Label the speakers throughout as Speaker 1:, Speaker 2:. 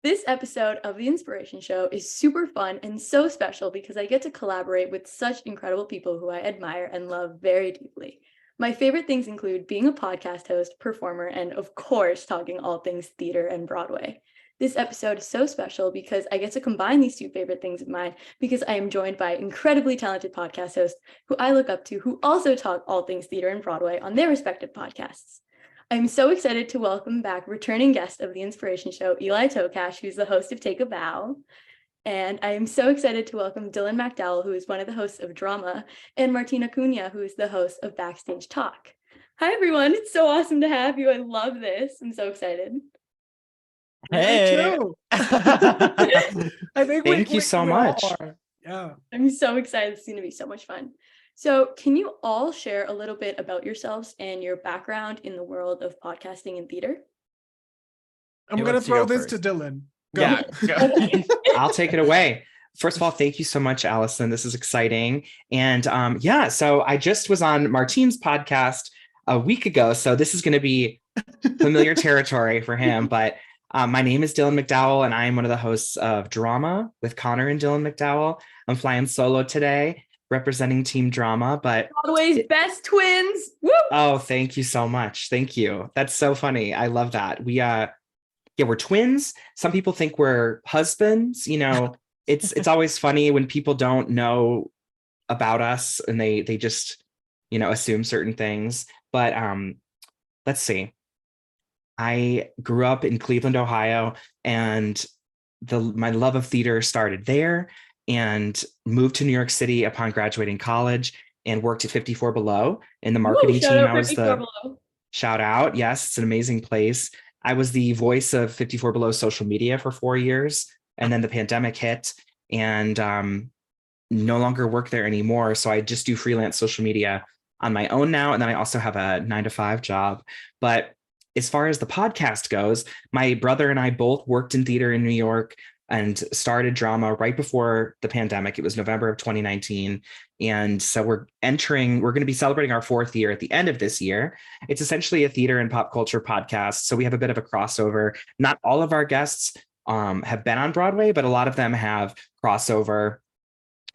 Speaker 1: This episode of The Inspiration Show is super fun and so special because I get to collaborate with such incredible people who I admire and love very deeply. My favorite things include being a podcast host, performer, and of course, talking all things theater and Broadway. This episode is so special because I get to combine these two favorite things of mine because I am joined by incredibly talented podcast hosts who I look up to who also talk all things theater and Broadway on their respective podcasts. I'm so excited to welcome back returning guest of The Inspiration Show, Eli Tokash, who's the host of Take a Bow. And I am so excited to welcome Dylan MacDowell, who is one of the hosts of Drama, and Martín Acuña, who is the host of Backstage Talk. Hi, everyone. It's so awesome to have you. I love this. I'm so excited.
Speaker 2: Hey.
Speaker 3: I think
Speaker 2: Thank you so much.
Speaker 3: Yeah.
Speaker 1: I'm so excited. It's going to be so much fun. So can you all share a little bit about yourselves and your background in the world of podcasting and theater?
Speaker 3: I'm going to throw this to Dylan. Go.
Speaker 2: Yeah. I'll take it away. First of all, thank you so much, Alison. This is exciting. And so I just was on Martín's podcast a week ago. So this is going to be familiar territory for him. But my name is Dylan MacDowell, and I am one of the hosts of Drama with Connor and Dylan MacDowell. I'm flying solo today, representing Team Drama, but
Speaker 1: Broadway's best twins. Woo!
Speaker 2: Oh, thank you so much. Thank you. That's so funny. I love that. We're twins. Some people think we're husbands. You know, it's always funny when people don't know about us and they just, assume certain things. But let's see. I grew up in Cleveland, Ohio, and my love of theater started there, and moved to New York City upon graduating college and worked at 54 Below in the marketing team. I was the shout out. Yes, it's an amazing place. I was the voice of 54 Below social media for 4 years, and then the pandemic hit, and no longer work there anymore. So I just do freelance social media on my own now, and then I also have a 9-to-5 job. But as far as the podcast goes, my brother and I both worked in theater in New York and started Drama right before the pandemic. It was November of 2019. And so we're going to be celebrating our 4th year at the end of this year. It's essentially a theater and pop culture podcast. So we have a bit of a crossover. Not all of our guests have been on Broadway, but a lot of them have crossover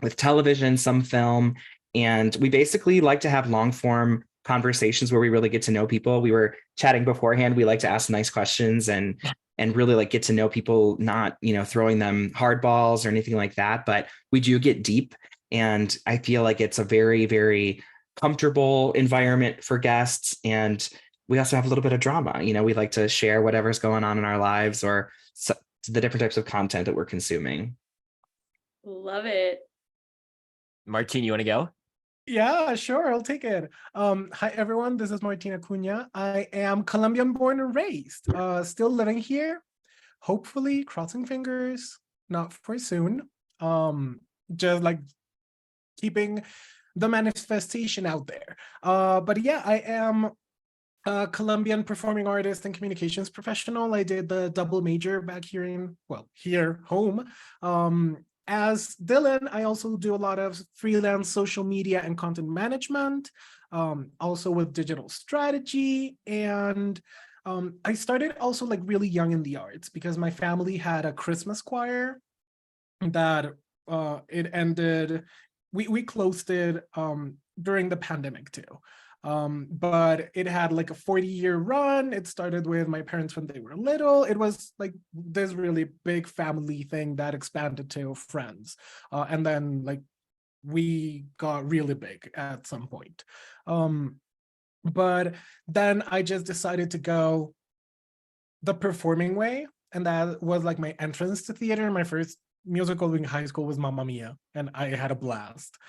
Speaker 2: with television, some film. And we basically like to have long form conversations where we really get to know people. We were chatting beforehand. We like to ask nice questions and really like get to know people, not, throwing them hard balls or anything like that. But we do get deep. And I feel like it's a very, very comfortable environment for guests. And we also have a little bit of drama. We like to share whatever's going on in our lives or the different types of content that we're consuming.
Speaker 1: Love it.
Speaker 4: Martín, you want to go?
Speaker 3: Yeah, sure. I'll take it. Hi, everyone. This is Martín Acuña. I am Colombian born and raised, still living here. Hopefully, crossing fingers, not for soon. Just like keeping the manifestation out there. But yeah, I am a Colombian performing artist and communications professional. I did the double major back here home. As Dylan, I also do a lot of freelance social media and content management, also with digital strategy. And I started also like really young in the arts because my family had a Christmas choir that it ended. We closed it during the pandemic too. But it had like a 40-year run. It started with my parents when they were little. It was like this really big family thing that expanded to friends. And then like we got really big at some point. But then I just decided to go the performing way. And that was like my entrance to theater. My first musical in high school was Mamma Mia, and I had a blast.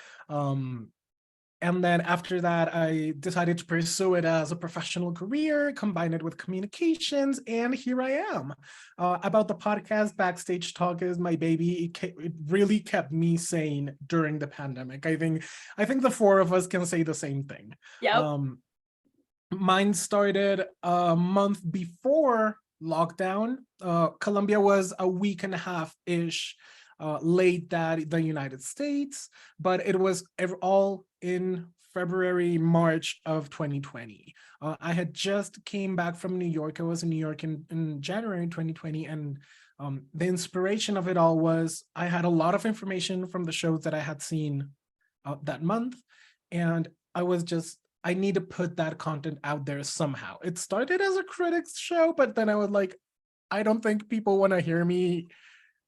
Speaker 3: And then after that, I decided to pursue it as a professional career, combine it with communications, and here I am. About the podcast, Backstage Talk is my baby. It really kept me sane during the pandemic. I think the four of us can say the same thing.
Speaker 1: Yep.
Speaker 3: Mine started a month before lockdown. Colombia was a week and a half-ish late that the United States, but it was all in February, March of 2020. I had just came back from New York. I was in New York in January 2020, and the inspiration of it all was I had a lot of information from the shows that I had seen that month, and I need to put that content out there somehow. It started as a critics show, but then I was like, I don't think people want to hear me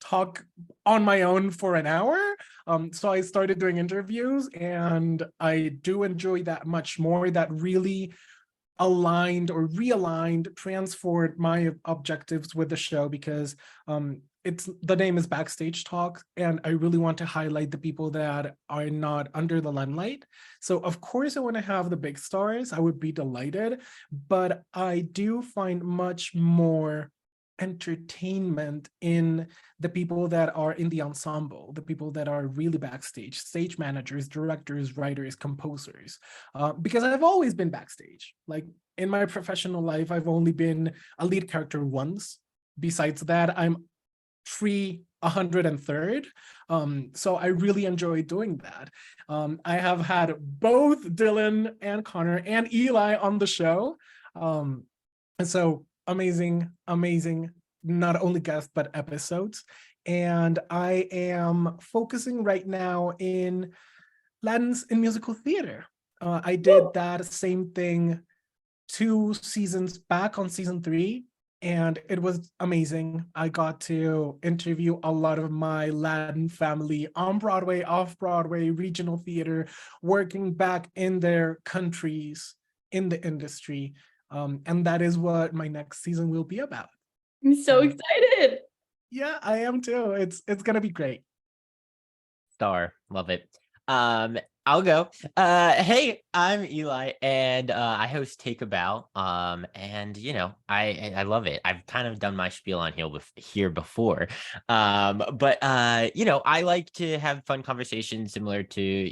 Speaker 3: talk on my own for an hour. So I started doing interviews, and I do enjoy that much more. That really aligned or realigned, transformed my objectives with the show, because the name is Backstage Talk, and I really want to highlight the people that are not under the limelight. So of course I want to have the big stars. I would be delighted, but I do find much more entertainment in the people that are in the ensemble, the people that are really backstage, stage managers, directors, writers, composers, because I've always been backstage. Like in my professional life, I've only been a lead character once. Besides that, I'm 103rd. So I really enjoy doing that. I have had both Dylan and Connor and Eli on the show. And so amazing, not only guests, but episodes. And I am focusing right now in Latins in musical theater. I did that same thing 2 seasons back on season 3, and it was amazing. I got to interview a lot of my Latin family on Broadway, off Broadway, regional theater, working back in their countries in the industry. And that is what my next season will be about.
Speaker 1: I'm so excited.
Speaker 3: Yeah, I am too. It's gonna be great.
Speaker 4: Star, love it. I'll go. Hey, I'm Eli, and I host Take a Bow. And I love it. I've kind of done my spiel on here before. But I like to have fun conversations similar to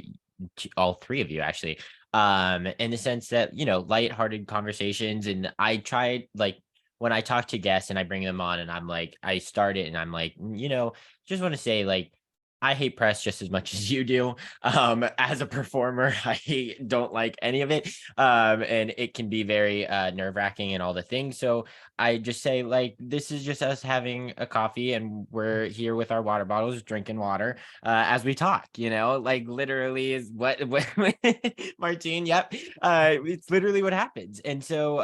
Speaker 4: all three of you, actually. In the sense that lighthearted conversations, and I try, like, when I talk to guests and I bring them on, and I'm like, I start it and I'm like, just want to say, like, I hate press just as much as you do. As a performer, I don't like any of it. And it can be very nerve-wracking and all the things. So I just say, like, this is just us having a coffee, and we're here with our water bottles, drinking water as we talk, like, literally is what Martine, yep. It's literally what happens. And so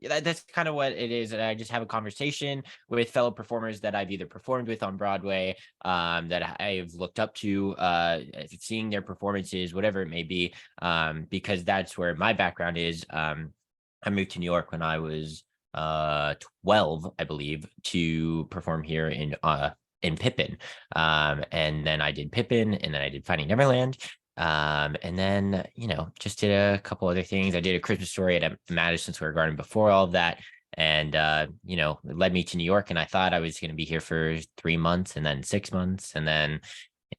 Speaker 4: that's kind of what it is. And I just have a conversation with fellow performers that I've either performed with on Broadway, that I've looked up to, seeing their performances, whatever it may be, because that's where my background is. I moved to New York when I was 12, I believe, to perform here in Pippin. And then I did Pippin, and then I did Finding Neverland. And then, just did a couple other things. I did A Christmas Story at Madison Square Garden before all of that. And, it led me to New York, and I thought I was going to be here for 3 months, and then 6 months, and then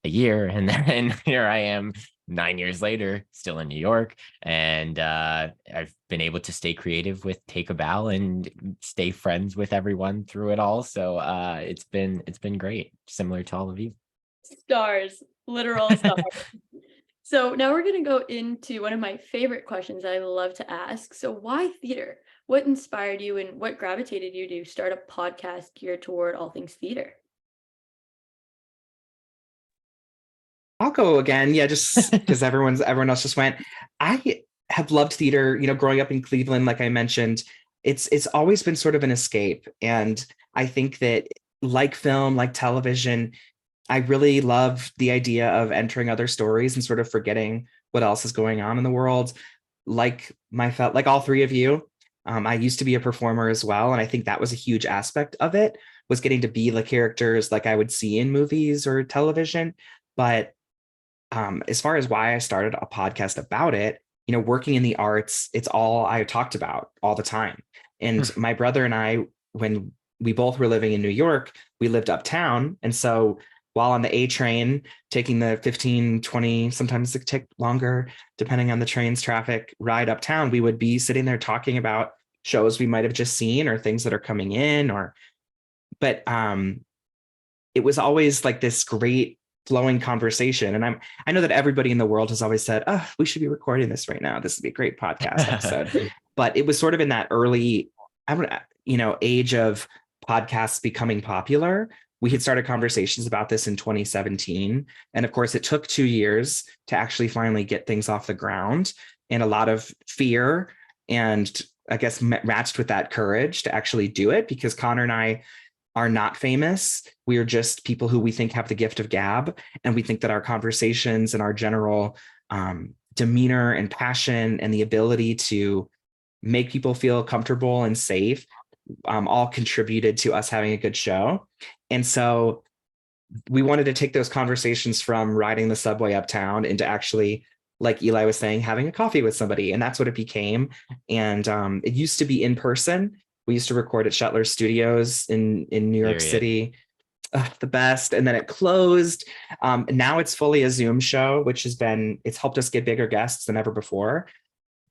Speaker 4: a year. And then here I am 9 years later, still in New York. And I've been able to stay creative with Take a Bow and stay friends with everyone through it all. So it's been great, similar to all of you.
Speaker 1: Stars, literal stars. So now we're going to go into one of my favorite questions that I love to ask. So why theater? What inspired you, and what gravitated you to start a podcast geared toward all things theater?
Speaker 2: I'll go again. Yeah, just because everyone else just went. I have loved theater, growing up in Cleveland, like I mentioned. It's always been sort of an escape. And I think that, like film, like television, I really love the idea of entering other stories and sort of forgetting what else is going on in the world. Like all three of you, I used to be a performer as well. And I think that was a huge aspect of it, was getting to be the characters like I would see in movies or television. But as far as why I started a podcast about it, working in the arts, it's all I talked about all the time. And my brother and I, when we both were living in New York, we lived uptown. And so while on the A train, taking the 15, 20, sometimes it take longer, depending on the train's traffic, ride uptown, we would be sitting there talking about shows we might have just seen or things that are coming in, but it was always like this great flowing conversation. And I know that everybody in the world has always said, oh, we should be recording this right now. This would be a great podcast episode. But it was sort of in that early, age of podcasts becoming popular. We had started conversations about this in 2017. And of course, it took 2 years to actually finally get things off the ground, and a lot of fear, and I guess matched with that courage to actually do it, because Connor and I are not famous. We are just people who we think have the gift of gab. And we think that our conversations and our general demeanor and passion and the ability to make people feel comfortable and safe all contributed to us having a good show. And so we wanted to take those conversations from riding the subway uptown into actually, like Eli was saying, having a coffee with somebody. And that's what it became. And it used to be in person. We used to record at Shetler Studios in New York City. The best. And then it closed. Now it's fully a Zoom show, which it's helped us get bigger guests than ever before,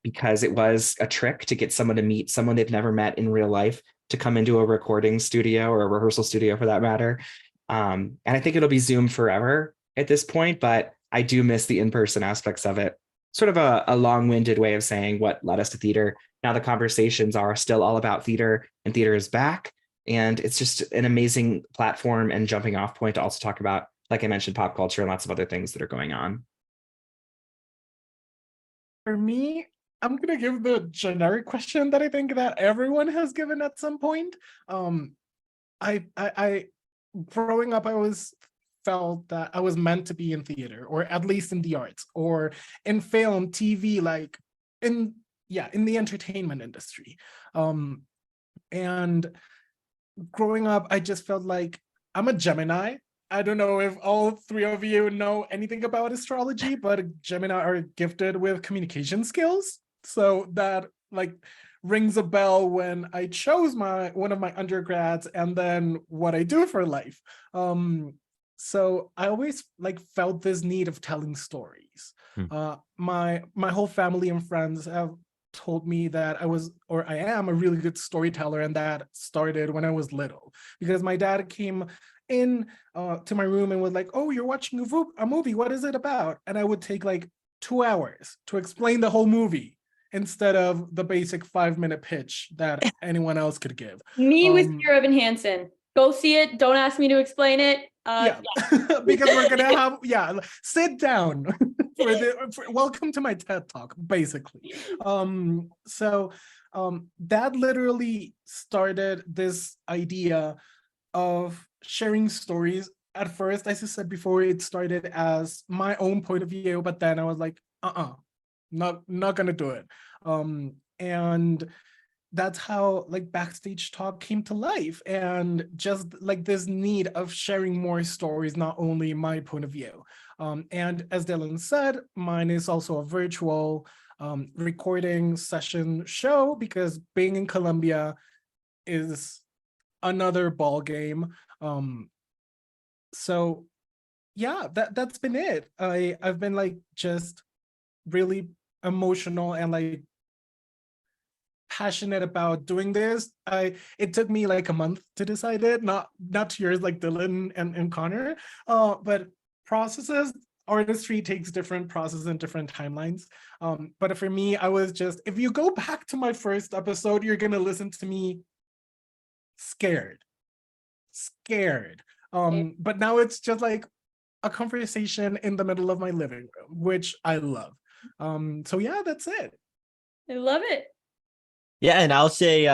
Speaker 2: because it was a trick to get someone to meet someone they've never met in real life to come into a recording studio, or a rehearsal studio for that matter. And I think it'll be Zoom forever at this point, but I do miss the in-person aspects of it. Sort of a long-winded way of saying what led us to theater. Now the conversations are still all about theater, and theater is back. And it's just an amazing platform and jumping off point to also talk about, like I mentioned, pop culture and lots of other things that are going on.
Speaker 3: For me, I'm going to give the generic question that I think that everyone has given at some point. I growing up, I always felt that I was meant to be in theater, or at least in the arts, or in film, TV, like in the entertainment industry. And growing up, I just felt like I'm a Gemini. I don't know if all three of you know anything about astrology, but Gemini are gifted with communication skills. So that like rings a bell when I chose one of my undergrads, and then what I do for life. So I always like felt this need of telling stories. My whole family and friends have told me that I am a really good storyteller, and that started when I was little, because my dad came in to my room and was like, "Oh, you're watching a movie. What is it about?" And I would take like 2 hours to explain the whole movie, instead of the basic 5-minute pitch that anyone else could give.
Speaker 1: Me with Fear of Hansen. Go see it. Don't ask me to explain it.
Speaker 3: Because we're gonna have sit down for welcome to my TED Talk, basically. So that literally started this idea of sharing stories. At first, as I said before, it started as my own point of view, but then I was like, not gonna do it. And that's how like Backstage Talk came to life, and just like this need of sharing more stories, not only my point of view. And as Dylan said, mine is also a virtual recording session show, because being in Colombia is another ball game. So yeah, that's been it. I've been like just really emotional and like passionate about doing this. It took me like a month to decide it, not 2 years like Dylan and Connor. But processes, artistry takes different processes and different timelines. But for me, I was just, if you go back to my first episode, you're gonna listen to me scared. But now it's just like a conversation in the middle of my living room, which I love. So yeah, that's it.
Speaker 1: I love it.
Speaker 4: Yeah, and I'll say,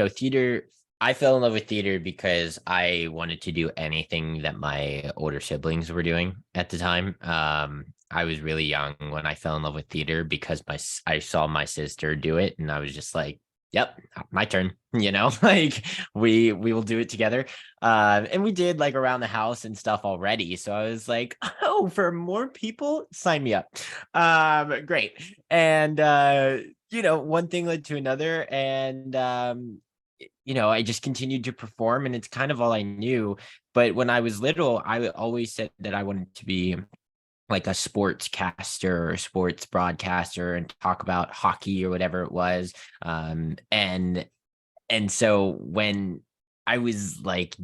Speaker 4: theater, I fell in love with theater because I wanted to do anything that my older siblings were doing at the time. I was really young when I fell in love with theater, because I saw my sister do it, and I was just like, yep, my turn, like we will do it together. And we did like around the house and stuff already. So I was like, oh, for more people, sign me up. Great. And, one thing led to another, and, I just continued to perform, and it's kind of all I knew. But when I was little, I always said that I wanted to be like a sports caster or sports broadcaster and talk about hockey or whatever it was. And so when I was like,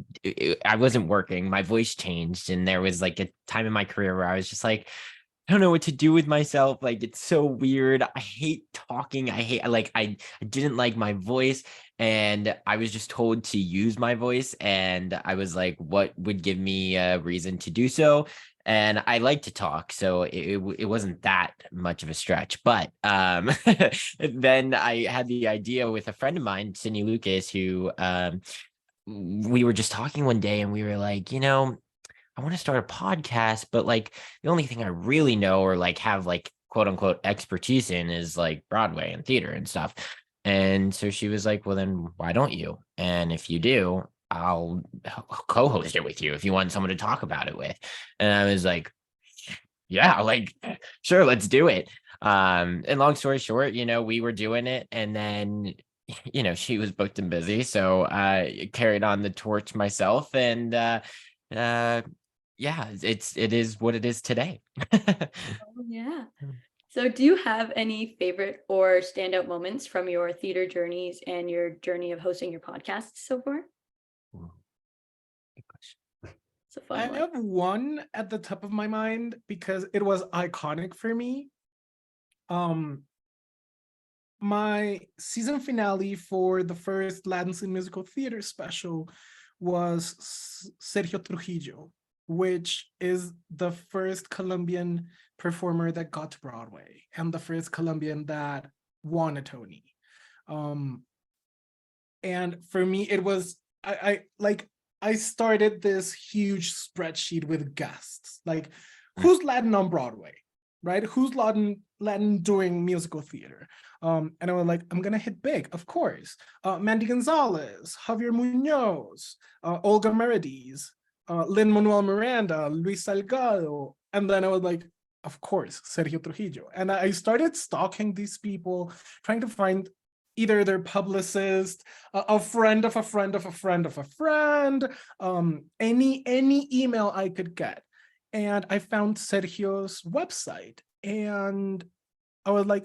Speaker 4: I wasn't working. My voice changed, and there was like a time in my career where I was just like, I don't know what to do with myself. Like, it's so weird. I hate talking. I didn't like my voice, and I was just told to use my voice. And I was like, what would give me a reason to do so? And I like to talk, so it wasn't that much of a stretch. But then I had the idea with a friend of mine, Sydney Lucas, who we were just talking one day, and we were like, I want to start a podcast, but like the only thing I really know or like have like quote unquote expertise in is like Broadway and theater and stuff. And so she was like, well, then why don't you? And if you do, I'll co-host it with you if you want someone to talk about it with. And I was like, yeah, like, sure, let's do it. And long story short, we were doing it, and then she was booked and busy, so I carried on the torch myself, and yeah, it is what it is today.
Speaker 1: Oh, yeah. So do you have any favorite or standout moments from your theater journeys and your journey of hosting your podcast so far?
Speaker 4: Good question.
Speaker 1: It's a fun
Speaker 3: I
Speaker 1: one.
Speaker 3: have one at the top of my mind because it was iconic for me. My season finale for the first Latin musical theater special was Sergio Trujillo, which is the first Colombian performer that got to Broadway and the first Colombian that won a Tony. And for me, it was I started this huge spreadsheet with guests, like who's Latin on Broadway, right? Who's Latin doing musical theater? And I was like, I'm gonna hit big, of course. Mandy Gonzalez, Javier Munoz, Olga Merediz, Lin-Manuel Miranda, Luis Salgado. And then I was like, of course, Sergio Trujillo. And I started stalking these people, trying to find either their publicist, a friend of a friend of a friend of a friend, any email I could get. And I found Sergio's website, and I was like,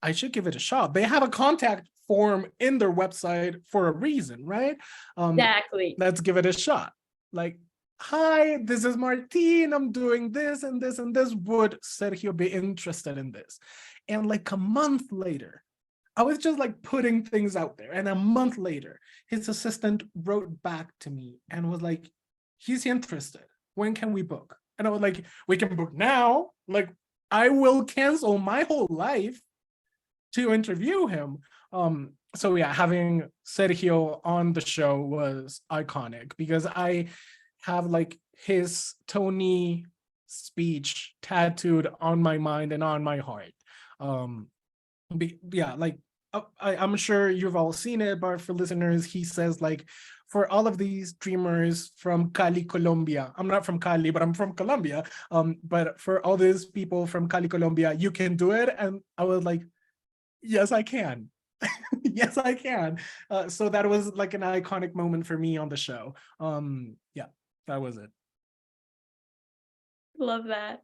Speaker 3: I should give it a shot. They have a contact form in their website for a reason, right?
Speaker 1: Exactly.
Speaker 3: Let's give it a shot. Like, hi, this is Martín. I'm doing this and this and this. Would Sergio be interested in this? And like a month later, I was just like putting things out there. And a month later, his assistant wrote back to me and was like, he's interested. When can we book? And I was like, we can book now. Like, I will cancel my whole life to interview him. So yeah, having Sergio on the show was iconic because I have like his Tony speech tattooed on my mind and on my heart. Yeah, like I'm sure you've all seen it, but for listeners, he says like, for all of these dreamers from Cali, Colombia. I'm not from Cali, but I'm from Colombia. But for all these people from Cali, Colombia, you can do it. And I was like, yes, I can. Yes, I can. So that was like an iconic moment for me on the show. Yeah, that was it.
Speaker 1: Love that.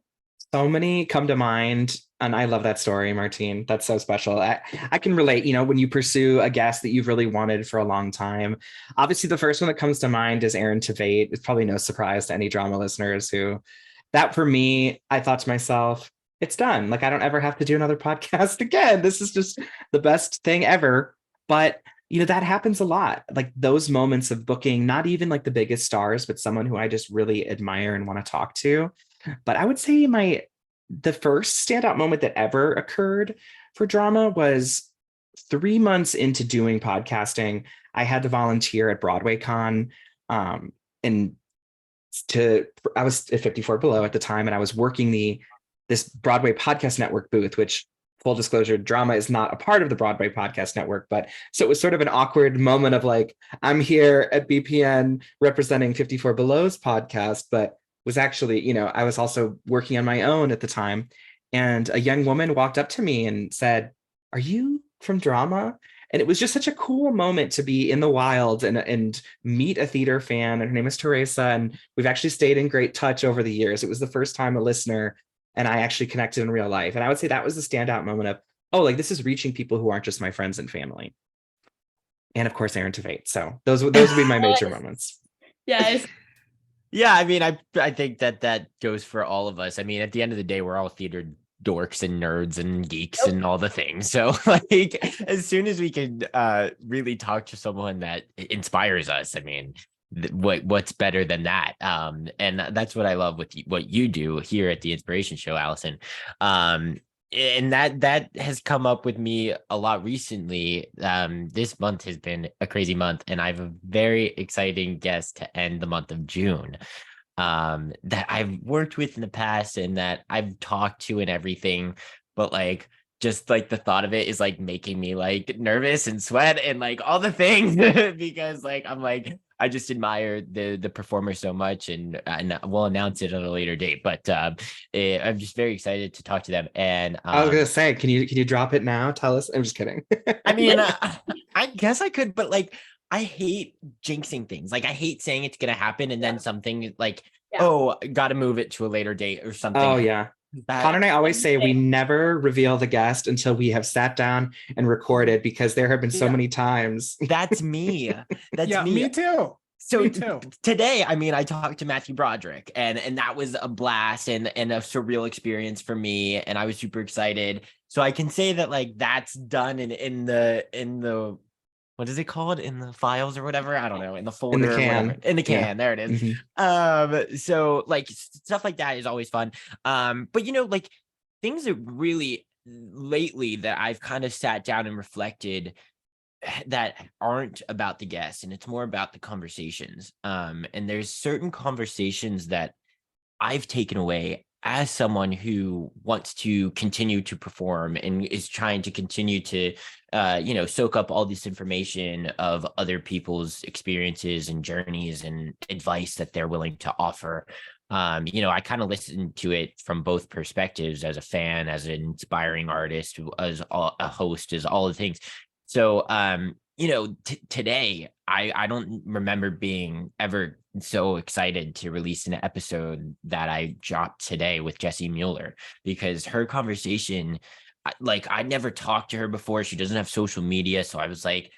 Speaker 2: So many come to mind, and I love that story, Martín. That's so special. I can relate, when you pursue a guest that you've really wanted for a long time. Obviously, the first one that comes to mind is Aaron Tveit. It's probably no surprise to any drama listeners that for me, I thought to myself, it's done. Like, I don't ever have to do another podcast again. This is just the best thing ever. But that happens a lot. Like those moments of booking, not even like the biggest stars, but someone who I just really admire and want to talk to. But I would say the first standout moment that ever occurred for drama was 3 months into doing podcasting. I had to volunteer at Broadway Con, and I was at 54 Below at the time, and I was working this Broadway Podcast Network booth, which, full disclosure, drama is not a part of the Broadway Podcast Network. But so it was sort of an awkward moment of like, I'm here at BPN representing 54 Below's podcast, but was actually, I was also working on my own at the time. And a young woman walked up to me and said, "Are you from drama?" And it was just such a cool moment to be in the wild and meet a theater fan. And her name is Teresa. And we've actually stayed in great touch over the years. It was the first time a listener and I actually connected in real life. And I would say that was the standout moment of, oh, like this is reaching people who aren't just my friends and family. and of course Aaron Tveit. So those would be my major moments.
Speaker 1: Yes.
Speaker 4: Yeah, I mean, I think that goes for all of us. I mean, at the end of the day, we're all theater dorks and nerds and geeks and all the things. So like as soon as we can really talk to someone that inspires us, I mean, what's better than that? And that's what I love with what you do here at the Inspiration Show, Alison. And that has come up with me a lot recently. This month has been a crazy month, and I have a very exciting guest to end the month of June that I've worked with in the past and that I've talked to and everything, but like just like the thought of it is like making me like nervous and sweat and like all the things because like I'm like I just admire the performer so much, and we'll announce it at a later date. But I'm just very excited to talk to them. And
Speaker 2: I was gonna say, can you drop it now? Tell us. I'm just kidding.
Speaker 4: I mean, I guess I could, but like I hate jinxing things. Like I hate saying it's gonna happen and then something like, oh, got to move it to a later date or something.
Speaker 2: Oh yeah. Connor and I always say we never reveal the guest until we have sat down and recorded, because there have been so many times.
Speaker 4: That's me. That's me.
Speaker 3: Me too.
Speaker 4: So today, I mean, I talked to Matthew Broderick, and that was a blast and a surreal experience for me, and I was super excited. So I can say that like that's done in the what is it called, in the files or whatever? I don't know, in the folder,
Speaker 2: in the can.
Speaker 4: In the can. There it is.
Speaker 2: Mm-hmm.
Speaker 4: So like stuff like that is always fun. But you know, like things that really lately that I've kind of sat down and reflected that aren't about the guests, and it's more about the conversations. And there's certain conversations that I've taken away as someone who wants to continue to perform and is trying to continue to, soak up all this information of other people's experiences and journeys and advice that they're willing to offer. I kind of listen to it from both perspectives, as a fan, as an inspiring artist, as a host, as all the things. So, today, I don't remember being ever so excited to release an episode that I dropped today with Jessie Mueller, because her conversation, like I never talked to her before. She doesn't have social media. So I was like,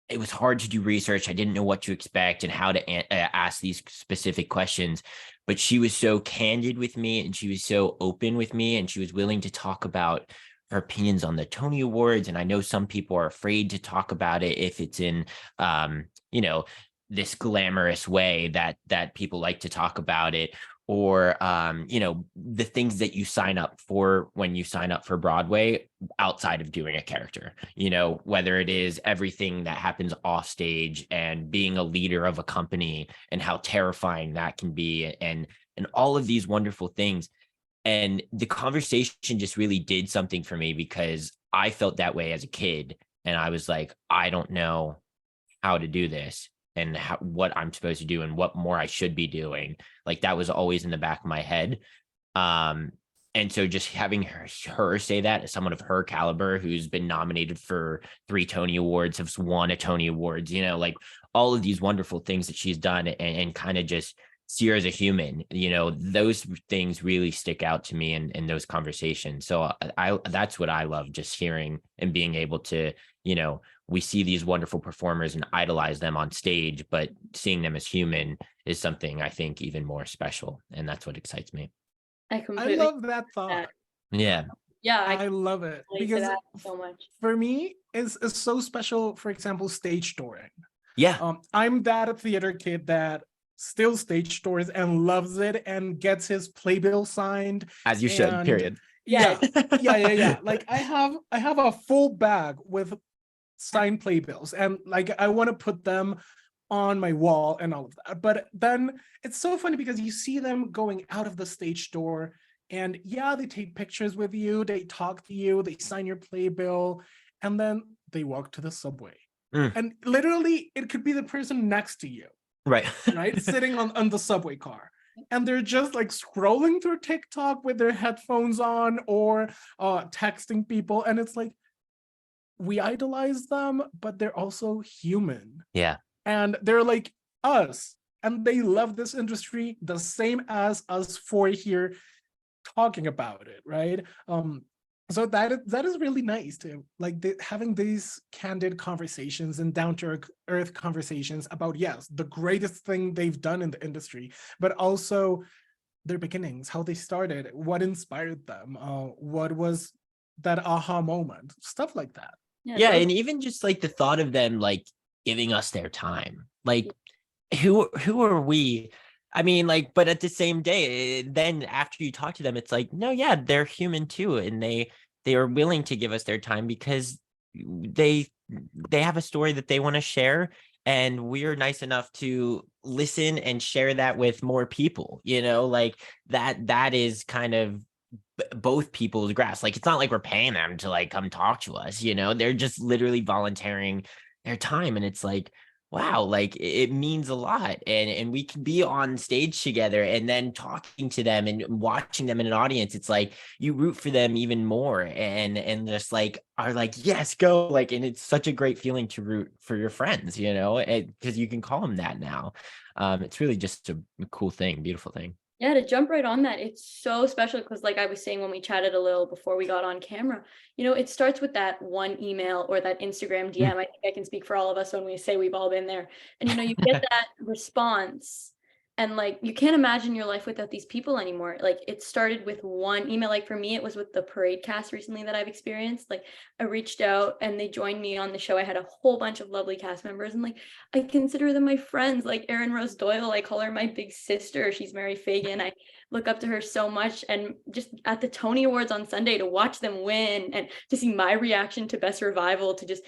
Speaker 4: it was hard to do research. I didn't know what to expect and how to ask these specific questions, but she was so candid with me and she was so open with me, and she was willing to talk about her opinions on the Tony Awards. And I know some people are afraid to talk about it if it's in, this glamorous way that people like to talk about it, or, the things that you sign up for when you sign up for Broadway outside of doing a character, whether it is everything that happens off stage and being a leader of a company and how terrifying that can be, and all of these wonderful things. And the conversation just really did something for me, because I felt that way as a kid. And I was like, I don't know how to do this and what I'm supposed to do and what more I should be doing. Like that was always in the back of my head. And so just having her say that, as someone of her caliber, who's been nominated for 3 Tony Awards, has won a Tony Awards, like all of these wonderful things that she's done, and kind of just see her as a human, those things really stick out to me in those conversations. So that's what I love, just hearing and being able to, we see these wonderful performers and idolize them on stage, but seeing them as human is something I think even more special. And that's what excites me.
Speaker 3: I love that thought.
Speaker 4: Yeah.
Speaker 1: Yeah.
Speaker 3: I love it, because
Speaker 1: so much.
Speaker 3: For me, it's so special. For example, stage touring.
Speaker 4: Yeah.
Speaker 3: I'm that theater kid that still stage tours and loves it and gets his playbill signed.
Speaker 4: As you should, period.
Speaker 3: Yeah. Like I have a full bag with signed playbills, and like I want to put them on my wall and all of that. But then it's so funny because you see them going out of the stage door, and they take pictures with you, they talk to you, they sign your playbill, and then they walk to the subway. And literally it could be the person next to you. Right. Sitting on the subway car. And they're just like scrolling through TikTok with their headphones on, or texting people. And it's like, we idolize them, but they're also human.
Speaker 4: Yeah.
Speaker 3: And they're like us. And they love this industry the same as us 4 here talking about it, right? So that is really nice too. Like having these candid conversations and down to earth conversations about, yes, the greatest thing they've done in the industry, but also their beginnings, how they started, what inspired them, what was that aha moment, stuff like that.
Speaker 4: Yeah, and even just like the thought of them like giving us their time. Like who are we? I mean, like, but at the same day, then after you talk to them, it's like, no, yeah, they're human too, and they are willing to give us their time because they have a story that they want to share, and we're nice enough to listen and share that with more people. You know, like that is kind of both people's grasp. Like, it's not like we're paying them to like come talk to us. You know, they're just literally volunteering their time, and it's like, wow, like it means a lot. And we can be on stage together and then talking to them and watching them in an audience. It's like you root for them even more and just like are like, yes, go. Like, and it's such a great feeling to root for your friends, you know, because you can call them that now. It's really just a cool thing, beautiful thing.
Speaker 1: Yeah, to jump right on that, it's so special because, like I was saying when we chatted a little before we got on camera, you know, it starts with that one email or that Instagram DM. I think I can speak for all of us when we say we've all been there. And, you know, you get that response and like you can't imagine your life without these people anymore. Like it started with one email. Like for me, it was with the parade cast recently that I've experienced. Like I reached out and they joined me on the show. I had a whole bunch of lovely cast members and like I consider them my friends. Like Erin Rose Doyle, I call her my big sister. She's Mary Fagan. I look up to her so much. And just at the Tony Awards on Sunday to watch them win and to see my reaction to Best Revival, to just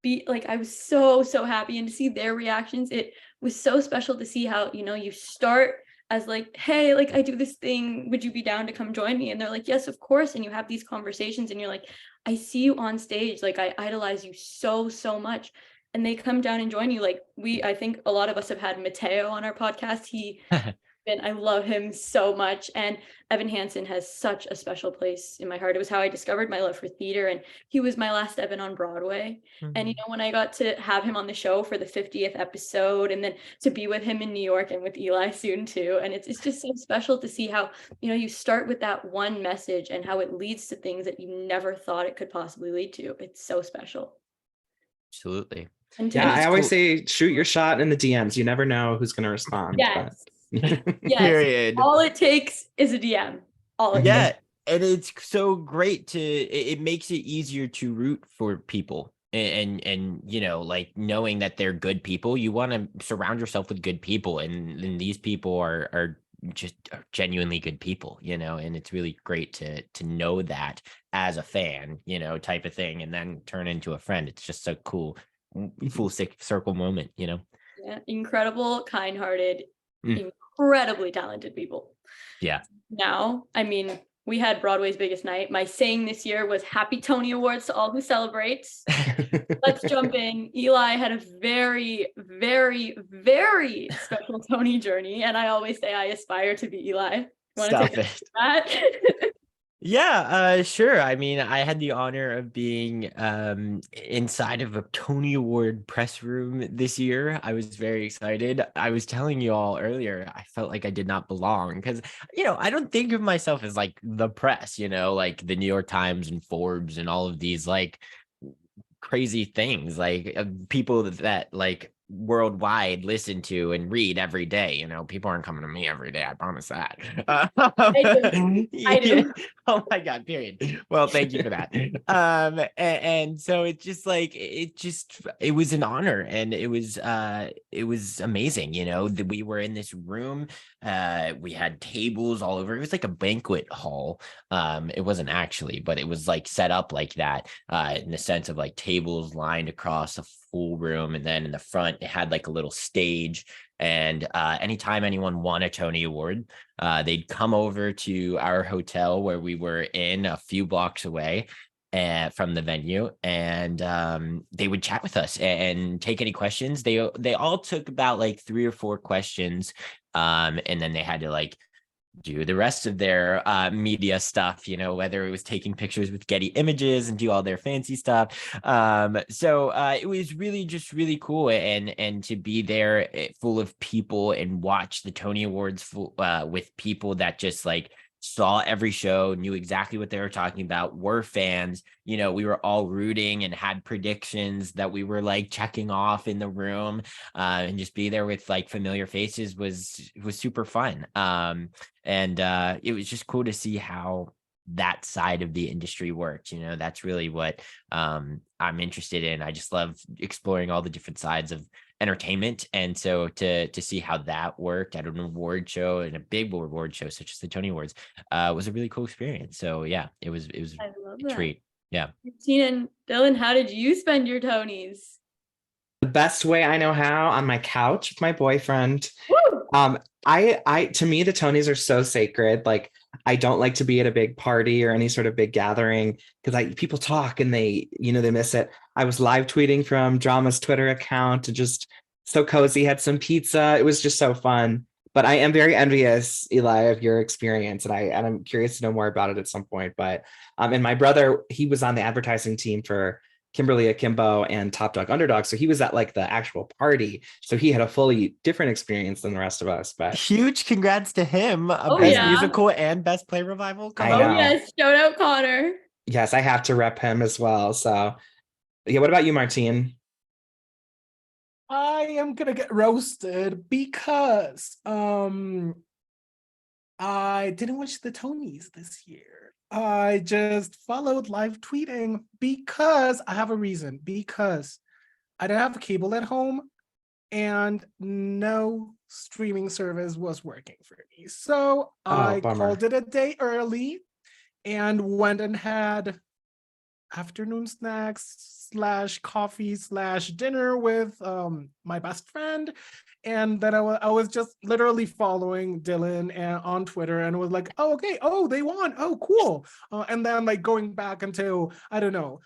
Speaker 1: be like, I was so happy, and to see their reactions, it was so special to see how, you know, you start as like, hey, like I do this thing, would you be down to come join me? And they're like, yes, of course. And you have these conversations and you're like, I see you on stage, like I idolize you so much. And they come down and join you. Like I think a lot of us have had Mateo on our podcast. And I love him so much. And Evan Hansen has such a special place in my heart. It was how I discovered my love for theater. And he was my last Evan on Broadway. Mm-hmm. And, you know, when I got to have him on the show for the 50th episode and then to be with him in New York and with Eli soon too. And it's just so special to see how, you know, you start with that one message and how it leads to things that you never thought it could possibly lead to. It's so special.
Speaker 4: Absolutely.
Speaker 2: Yeah, I always say shoot your shot in the DMs. You never know who's going to respond.
Speaker 1: Yes. Yes.
Speaker 4: Period.
Speaker 1: All it takes is a DM.
Speaker 4: And it's so great to it makes it easier to root for people and you know, like knowing that they're good people. You want to surround yourself with good people, and these people are just genuinely good people, you know, and it's really great to know that as a fan, you know, type of thing, and then turn into a friend. It's just so cool, full circle moment, you know.
Speaker 1: Yeah, incredible, kind-hearted, incredibly talented people.
Speaker 4: Yeah.
Speaker 1: Now, I mean, we had Broadway's biggest night. My saying this year was Happy Tony Awards to all who celebrate. Let's jump in. Eli had a very very special Tony journey, and I always say I aspire to be Eli.
Speaker 4: Stop it. That? Yeah, sure. I mean, I had the honor of being inside of a Tony Award press room this year. I was very excited. I was telling you all earlier, I felt like I did not belong because, you know, I don't think of myself as like the press, you know, like the New York Times and Forbes and all of these like crazy things, like people that like worldwide listen to and read every day. You know, people aren't coming to me every day, I promise that. I do. Oh my god, period. Well, thank you for that. And so it's just like it was an honor, and it was amazing. You know, that we were in this room, we had tables all over. It was like a banquet hall. It wasn't actually, but it was like set up like that, in the sense of like tables lined across a full room, and then in the front it had like a little stage. And anytime anyone won a Tony Award, they'd come over to our hotel where we were in a few blocks away from the venue, and they would chat with us and take any questions. They all took about like 3 or 4 questions, and then they had to like do the rest of their media stuff, you know, whether it was taking pictures with Getty Images and do all their fancy stuff. So it was really just really cool, and to be there full of people and watch the Tony Awards with people that just like saw every show, knew exactly what they were talking about, were fans. You know, we were all rooting and had predictions that we were like checking off in the room, and just be there with like familiar faces was super fun. And it was just cool to see how that side of the industry works. You know, that's really what I'm interested in. I just love exploring all the different sides of entertainment, and so to see how that worked at an award show and a big award show such as the Tony Awards was a really cool experience. So yeah, it was
Speaker 1: I love
Speaker 4: a
Speaker 1: that.
Speaker 4: treat. Yeah.
Speaker 1: Tina and Dylan, how did you spend your Tonys?
Speaker 2: The best way I know how, on my couch with my boyfriend.
Speaker 1: Woo!
Speaker 2: I to me, the Tonys are so sacred. Like, I don't like to be at a big party or any sort of big gathering because people talk and they miss it. I was live tweeting from Drama's Twitter account and just so cozy, had some pizza. It was just so fun. But I am very envious, Eli, of your experience, and I'm curious to know more about it at some point. But and my brother, he was on the advertising team for Kimberly Akimbo and Top Dog Underdog. So he was at like the actual party. So he had a fully different experience than the rest of us. But
Speaker 4: Huge congrats to him.
Speaker 1: Oh,
Speaker 4: Best
Speaker 1: yeah.
Speaker 4: musical and best play revival. Come
Speaker 2: I
Speaker 4: on.
Speaker 2: know.
Speaker 1: Oh yes, shout out Connor.
Speaker 2: yes, I have to rep him as well. So yeah, what about you, Martine?
Speaker 3: I am gonna get roasted because I didn't watch the Tonys this year. I just followed live tweeting because I have a reason. Because I didn't have cable at home and no streaming service was working for me. So I
Speaker 2: bummer.
Speaker 3: called it a day early and went and had afternoon snacks / coffee / dinner with my best friend. And then I was just literally following Dylan on Twitter and was like, oh, okay, oh, they won, oh, cool. And then like going back into, I don't know,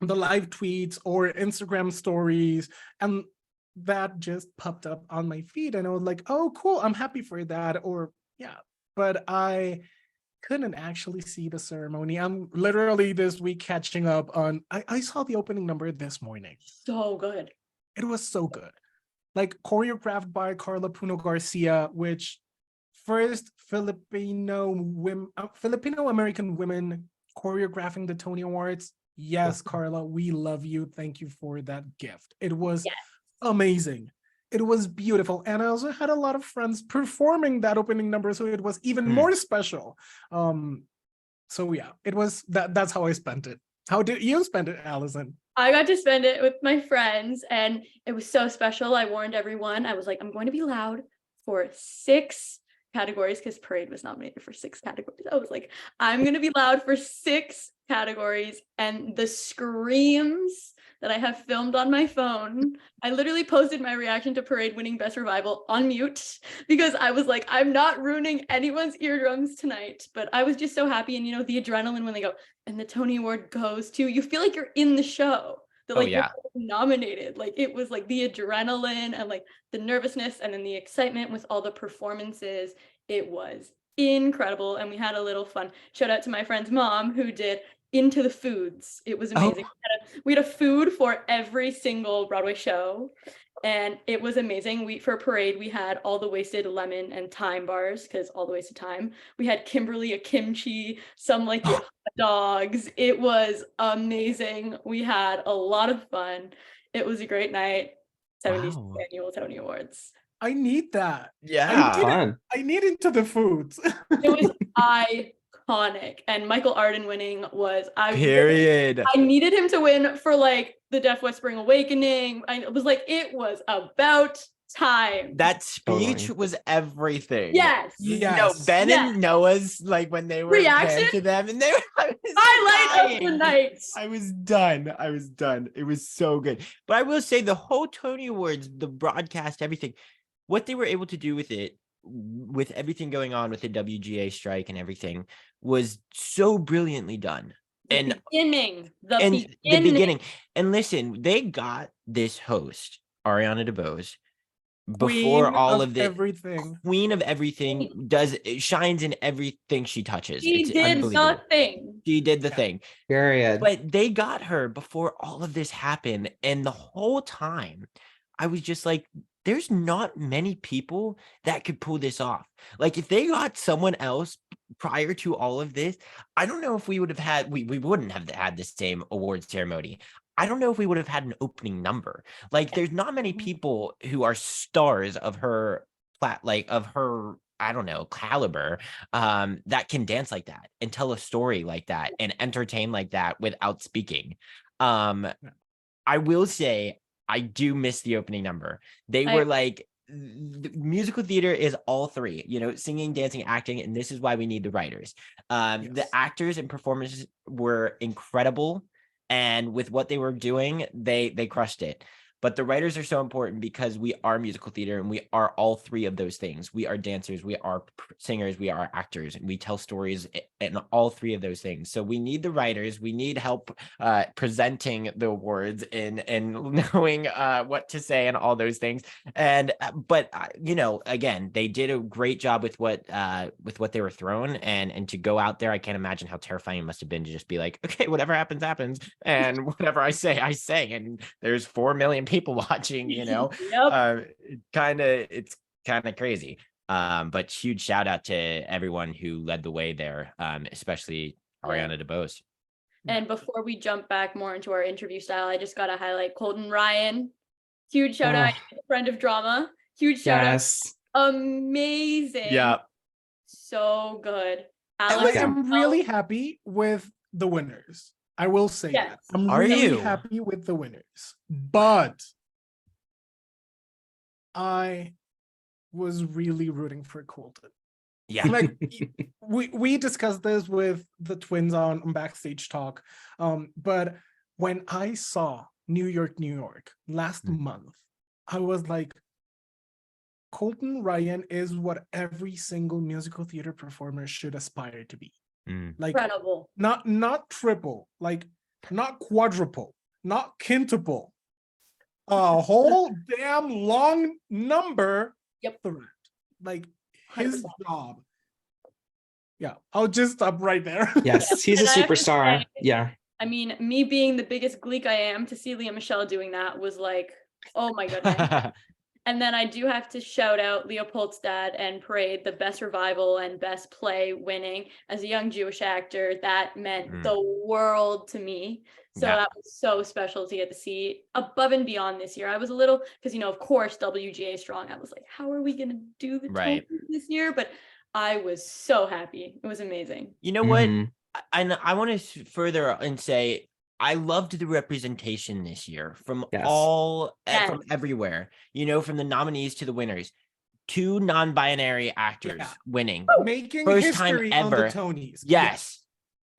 Speaker 3: the live tweets or Instagram stories, and that just popped up on my feed and I was like, oh, cool, I'm happy for that. Or yeah, but I couldn't actually see the ceremony. I'm literally this week catching up on, I saw the opening number this morning.
Speaker 1: So good.
Speaker 3: It was so good. Like choreographed by Carla Puno Garcia, which first Filipino American women choreographing the Tony Awards. Yes, Carla, we love you. Thank you for that gift. It was amazing. It was beautiful. And I also had a lot of friends performing that opening number, so it was even more special. So yeah, it was that's how I spent it. How did you spend it, Alison?
Speaker 1: I got to spend it with my friends and it was so special. I warned everyone. I was like, I'm going to be loud for 6 categories because Parade was nominated for 6 categories. I was like, I'm going to be loud for 6 categories. And the screams that I have filmed on my phone, I literally posted my reaction to Parade winning Best Revival on mute because I was like, I'm not ruining anyone's eardrums tonight. But I was just so happy. And, you know, the adrenaline when they go, and the Tony Award goes to, you feel like you're in the show. That like you're nominated. Like it was like the adrenaline and like the nervousness and then the excitement with all the performances. It was incredible. And we had a little fun. Shout out to my friend's mom who did Into the Foods. It was amazing. We had a food for every single Broadway show. And it was amazing. For Parade, we had all the wasted lemon and thyme bars because all the wasted thyme. We had Kimberly a kimchi, some like hot dogs. It was amazing. We had a lot of fun. It was a great night. 76th annual Tony Awards.
Speaker 3: I need that.
Speaker 4: Yeah.
Speaker 3: I need Into the Foods.
Speaker 1: It was iconic. And Michael Arden winning was
Speaker 4: Period.
Speaker 1: I needed him to win for like the Deaf West Spring Awakening. I was like, it was about time.
Speaker 4: That speech was everything.
Speaker 1: Yes.
Speaker 4: No, Ben and Noah's like when they were reaction to them and they were
Speaker 1: highlight of the night.
Speaker 4: I was done. It was so good. But I will say the whole Tony Awards, the broadcast, everything, what they were able to do with it, with everything going on with the WGA strike and everything, was so brilliantly done.
Speaker 1: The
Speaker 4: beginning. And listen, they got this host, Ariana DeBose, before all of this, queen of everything, shines in everything she touches.
Speaker 1: She did the thing.
Speaker 4: She did the thing.
Speaker 2: Period.
Speaker 4: But they got her before all of this happened. And the whole time I was just like, there's not many people that could pull this off. Like if they got someone else prior to all of this, I don't know if we would have had, we wouldn't have had the same award ceremony. I don't know if we would have had an opening number. Like there's not many people who are stars of her of her, I don't know, caliber, that can dance like that and tell a story like that and entertain like that without speaking. I will say I do miss the opening number. They were like, the musical theater is all three, you know, singing, dancing, acting, and this is why we need the writers. The actors and performers were incredible, and with what they were doing, they crushed it. But the writers are so important because we are musical theater and we are all three of those things. We are dancers, we are singers, we are actors, and we tell stories in all three of those things. So we need the writers, we need help presenting the awards and knowing what to say and all those things. And but you know, again, they did a great job with what they were thrown, and to go out there, I can't imagine how terrifying it must have been to just be like, okay, whatever happens, happens, and whatever I say, and there's 4 million people watching, you know. It's kind of crazy, but huge shout out to everyone who led the way there, especially Ariana DeBose.
Speaker 1: And before we jump back more into our interview style, I just gotta highlight Colton Ryan. Huge shout out, friend of drama. Huge shout out. Amazing.
Speaker 4: Yeah,
Speaker 1: so good.
Speaker 3: Alex, I'm really happy with the winners. I will say that. I'm really happy with the winners. But I was really rooting for Colton.
Speaker 4: Yeah.
Speaker 3: Like we discussed this with the twins on Backstage Talk. But when I saw New York last month, I was like, Colton Ryan is what every single musical theater performer should aspire to be. Like
Speaker 1: incredible.
Speaker 3: Not triple, like not quadruple, not quintuple. A whole damn long number.
Speaker 1: Yep.
Speaker 3: Like his 100%. Job. Yeah, I'll just stop right there.
Speaker 2: Yes, he's a superstar. Yeah.
Speaker 1: I mean, me being the biggest Gleek I am, to see Leah Michelle doing that was like, oh my goodness. And then I do have to shout out Leopoldstad and Parade, the best revival and best play winning. As a young Jewish actor, that meant the world to me. So that was so special to get to see above and beyond this year. I was a little, because, you know, of course, WGA Strong, I was like, how are we going to do the this year? But I was so happy. It was amazing.
Speaker 4: You know what? I want to further and say, I loved the representation this year from from everywhere, you know, from the nominees to the winners. 2 non-binary actors winning.
Speaker 3: Making
Speaker 4: first
Speaker 3: history
Speaker 4: time ever.
Speaker 3: On the Tonys.
Speaker 4: Yes.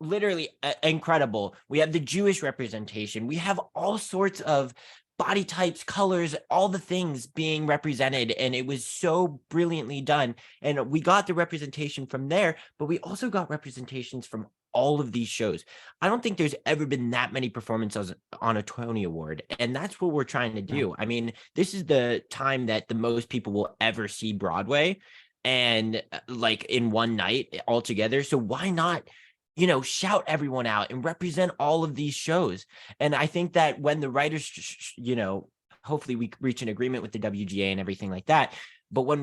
Speaker 4: Literally incredible. We have the Jewish representation. We have all sorts of body types, colors, all the things being represented. And it was so brilliantly done. And we got the representation from there, but we also got representations from all of these shows. I don't think there's ever been that many performances on a Tony Award. And that's what we're trying to do. I mean, this is the time that the most people will ever see Broadway, and like in one night all together. So why not, you know, shout everyone out and represent all of these shows? And I think that when the writers, you know, hopefully we reach an agreement with the WGA and everything like that. But when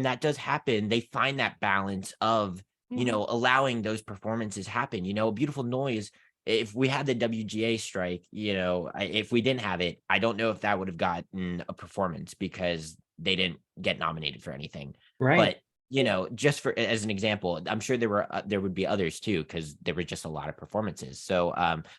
Speaker 4: that does happen, they find that balance of, you know, allowing those performances happen. You know, A Beautiful Noise, if we had the WGA strike, you know, if we didn't have it, I don't know if that would have gotten a performance because they didn't get nominated for anything.
Speaker 2: Right.
Speaker 4: But, you know, just for as an example, I'm sure there would be others too, because there were just a lot of performances. So,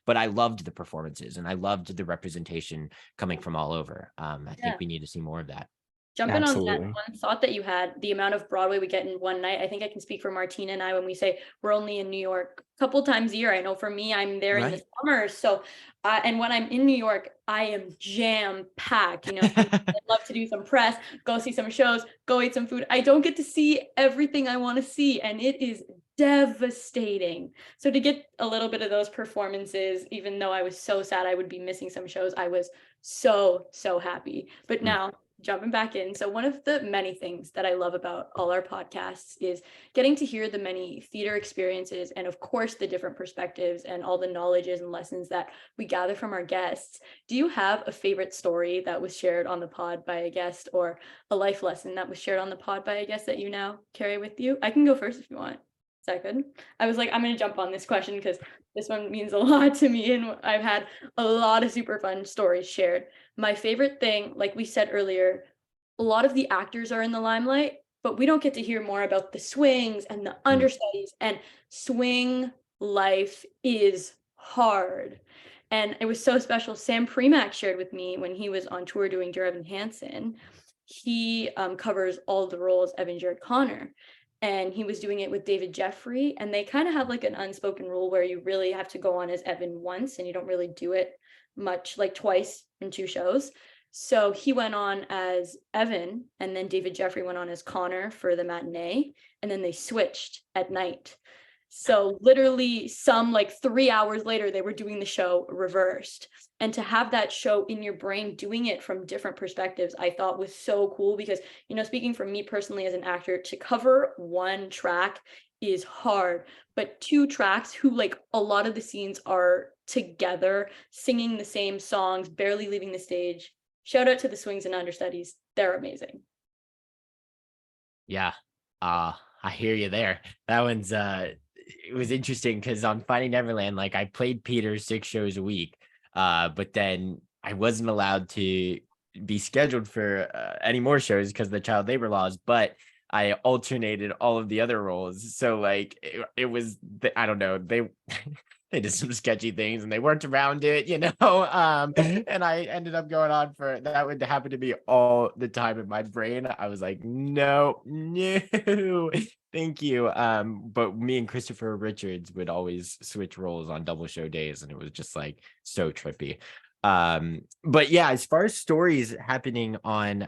Speaker 4: but I loved the performances and I loved the representation coming from all over. I think we need to see more of that.
Speaker 1: Jumping on that one thought that you had, the amount of Broadway we get in one night, I think I can speak for Martina and I when we say we're only in New York a couple times a year. I know for me, I'm there in the summer. So, and when I'm in New York, I am jam-packed. You know, I'd love to do some press, go see some shows, go eat some food. I don't get to see everything I want to see, and it is devastating. So to get a little bit of those performances, even though I was so sad I would be missing some shows, I was so happy. But now, jumping back in. So one of the many things that I love about all our podcasts is getting to hear the many theater experiences and of course the different perspectives and all the knowledges and lessons that we gather from our guests. Do you have a favorite story that was shared on the pod by a guest, or a life lesson that was shared on the pod by a guest that you now carry with you? I can go first if you want. Is that good? I was like, I'm going to jump on this question because this one means a lot to me and I've had a lot of super fun stories shared. My favorite thing, like we said earlier, a lot of the actors are in the limelight, but we don't get to hear more about the swings and the understudies, and swing life is hard. And it was so special. Sam Premack shared with me when he was on tour doing Dear Evan Hansen. He covers all the roles Evan Jared Connor. And he was doing it with David Jeffrey, and they kind of have like an unspoken rule where you really have to go on as Evan once and you don't really do it much, like twice in 2 shows. So he went on as Evan, and then David Jeffrey went on as Connor for the matinee, and then they switched at night. So literally some like 3 hours later, they were doing the show reversed. And to have that show in your brain, doing it from different perspectives, I thought was so cool because, you know, speaking from me personally as an actor, to cover 1 track is hard, but 2 tracks who like a lot of the scenes are together, singing the same songs, barely leaving the stage. Shout out to the swings and understudies. They're amazing.
Speaker 4: Yeah. I hear you there. That one's it was interesting because on Finding Neverland, like I played Peter 6 shows a week, but then I wasn't allowed to be scheduled for any more shows because of the child labor laws, but I alternated all of the other roles. So like it was, I don't know, they they did some sketchy things and they weren't around it, you know. And I ended up going on for that would happen to me all the time in my brain. I was like, no, thank you. But me and Christopher Richards would always switch roles on double show days, and it was just like so trippy. But yeah, as far as stories happening on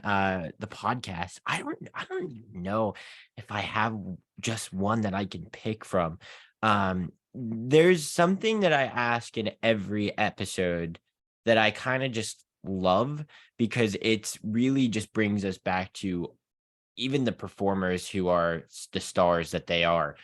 Speaker 4: the podcast, I don't know if I have just one that I can pick from. There's something that I ask in every episode that I kind of just love because it's really just brings us back to even the performers who are the stars that they are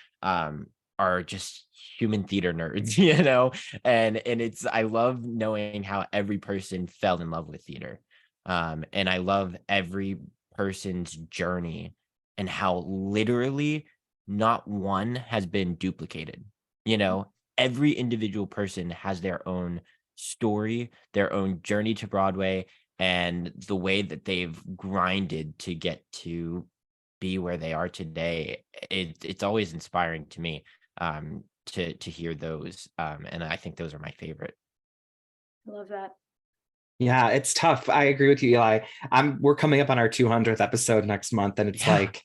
Speaker 4: just human theater nerds, you know, and it's, I love knowing how every person fell in love with theater. And I love every person's journey and how literally not one has been duplicated. You know, every individual person has their own story, their own journey to Broadway, and the way that they've grinded to get to be where they are today. It's always inspiring to me to hear those. And I think those are my favorite.
Speaker 1: I love that.
Speaker 2: Yeah, it's tough. I agree with you, Eli. We're coming up on our 200th episode next month, and it's like,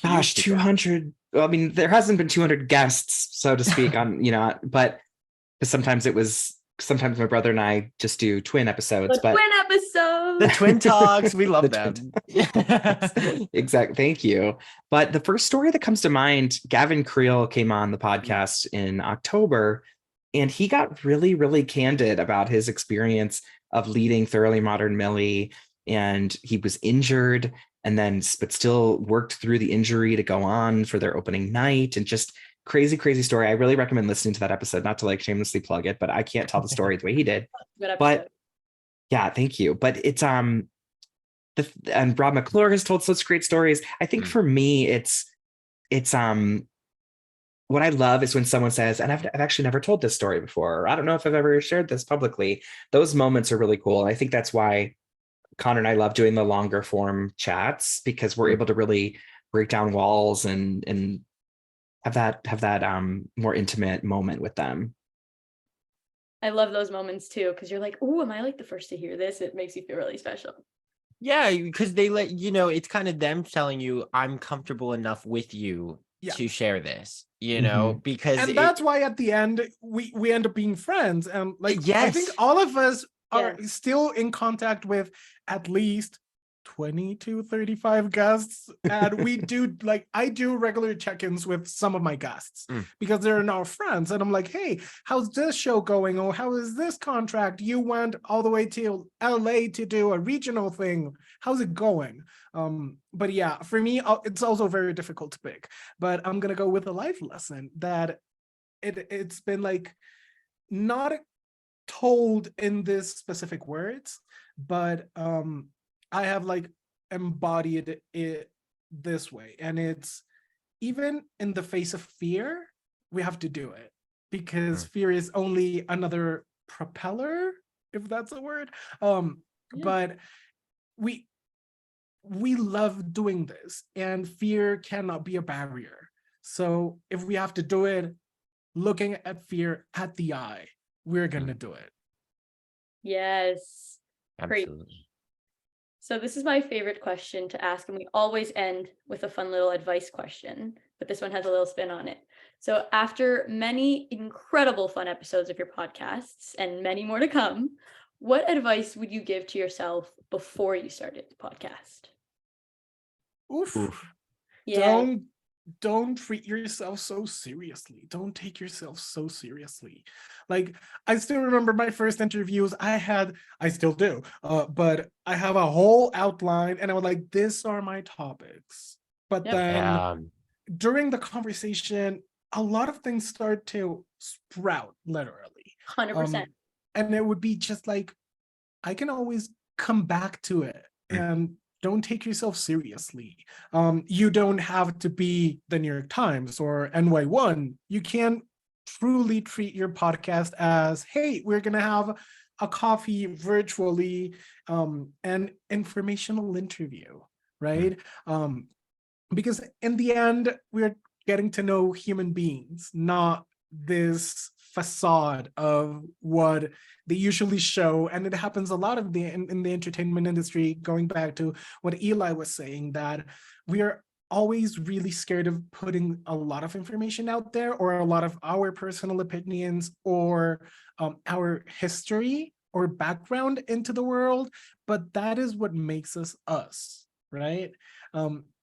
Speaker 2: gosh, 200. I mean, there hasn't been 200 guests, so to speak, on, you know, but sometimes my brother and I just do twin episodes.
Speaker 1: Twin episodes.
Speaker 4: The twin talks, we love them.
Speaker 2: Exactly. Thank you. But the first story that comes to mind, Gavin Creel came on the podcast in October, and he got really, really candid about his experience of leading Thoroughly Modern Millie, and he was injured but still worked through the injury to go on for their opening night, and just crazy story. I really recommend listening to that episode, not to like shamelessly plug it, but I can't tell the story the way he did. But yeah, thank you. But it's and Rob McClure has told such great stories. I think for me, it's what I love is when someone says, and I've actually never told this story before, or I don't know if I've ever shared this publicly. Those moments are really cool. And I think that's why Connor and I love doing the longer form chats, because we're able to really break down walls and have that more intimate moment with them.
Speaker 1: I love those moments too, because you're like, oh, am I like the first to hear this? It makes you feel really special.
Speaker 4: Yeah, because they let you know, it's kind of them telling you, I'm comfortable enough with you to share this, you know, because
Speaker 3: that's why at the end we end up being friends. And like,
Speaker 4: yes.
Speaker 3: I think all of us are still in contact with at least 20 to 35 guests, and we do I do regular check-ins with some of my guests because they're now friends, and I'm like, hey, how's this show going, or how is this contract? You went all the way to LA to do a regional thing, how's it going? But yeah, for me, it's also very difficult to pick, but I'm gonna go with a life lesson that it's been like not told in this specific words, but I have like embodied it this way. And it's, even in the face of fear, we have to do it, because fear is only another propeller, if that's a word. But we love doing this, and fear cannot be a barrier. So if we have to do it, looking at fear at the eye, we're gonna do it.
Speaker 1: Yes. Great.
Speaker 4: Absolutely.
Speaker 1: So this is my favorite question to ask, and we always end with a fun little advice question, but this one has a little spin on it. So after many incredible fun episodes of your podcasts and many more to come, what advice would you give to yourself before you started the podcast?
Speaker 3: Oof.
Speaker 1: Yeah.
Speaker 3: Don't treat yourself so seriously. Don't take yourself so seriously. Like, I still remember my first interviews. I still do, but I have a whole outline, and I was like, these are my topics. But then during the conversation, a lot of things start to sprout, literally.
Speaker 1: 100%.
Speaker 3: And it would be just like, I can always come back to it, and don't take yourself seriously. You don't have to be the New York Times or NY1. You can truly treat your podcast as, hey, we're going to have a coffee virtually, an informational interview, right? Because in the end, we're getting to know human beings, not this facade of what they usually show. And it happens a lot in the entertainment industry, going back to what Eli was saying, that we are always really scared of putting a lot of information out there, or a lot of our personal opinions, or our history or background into the world. But that is what makes us, right?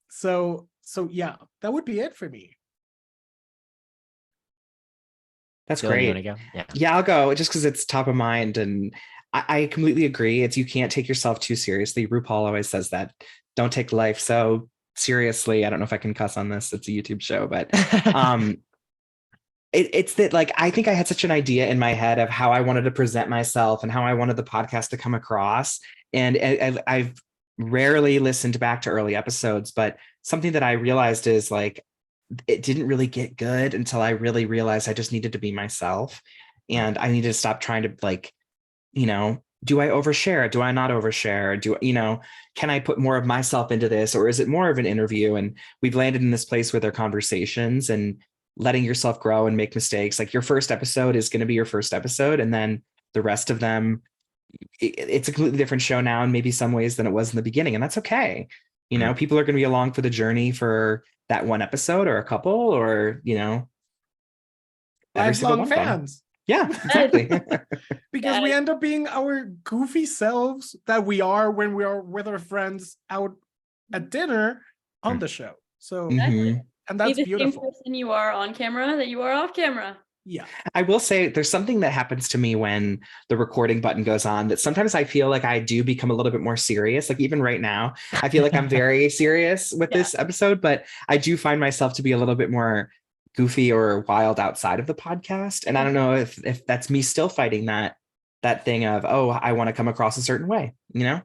Speaker 3: So yeah, that would be it for me.
Speaker 2: That's
Speaker 4: Dylan,
Speaker 2: great.
Speaker 4: you want to go?
Speaker 2: Yeah, I'll go, just because it's top of mind. And I completely agree. It's, you can't take yourself too seriously. RuPaul always says that. Don't take life so seriously. I don't know if I can cuss on this. It's a YouTube show, but it's that, like, I think I had such an idea in my head of how I wanted to present myself and how I wanted the podcast to come across. And I've rarely listened back to early episodes, but something that I realized is, like, it didn't really get good until I really realized I just needed to be myself, and I needed to stop trying to, like, do I overshare? Do I not overshare? Can I put more of myself into this, or is it more of an interview? And we've landed in this place with our conversations and letting yourself grow and make mistakes. Like, your first episode is going to be your first episode, and then the rest of them, it's a completely different show now in maybe some ways than it was in the beginning, and that's okay. People are going to be along for the journey for that one episode or a couple, or every single
Speaker 3: Lifelong
Speaker 2: one of them.
Speaker 3: fans.
Speaker 2: Yeah, exactly.
Speaker 3: Because we end up being our goofy selves that we are when we are with our friends out at dinner on the show. So, and that's beautiful.
Speaker 1: Same person you are on camera that you are off camera.
Speaker 3: Yeah.
Speaker 2: I will say there's something that happens to me when the recording button goes on, that sometimes I feel like I do become a little bit more serious. Like, even right now, I feel like I'm very serious with this episode, but I do find myself to be a little bit more goofy or wild outside of the podcast. And I don't know if that's me still fighting that thing of, oh, I want to come across a certain way,
Speaker 4: Yeah,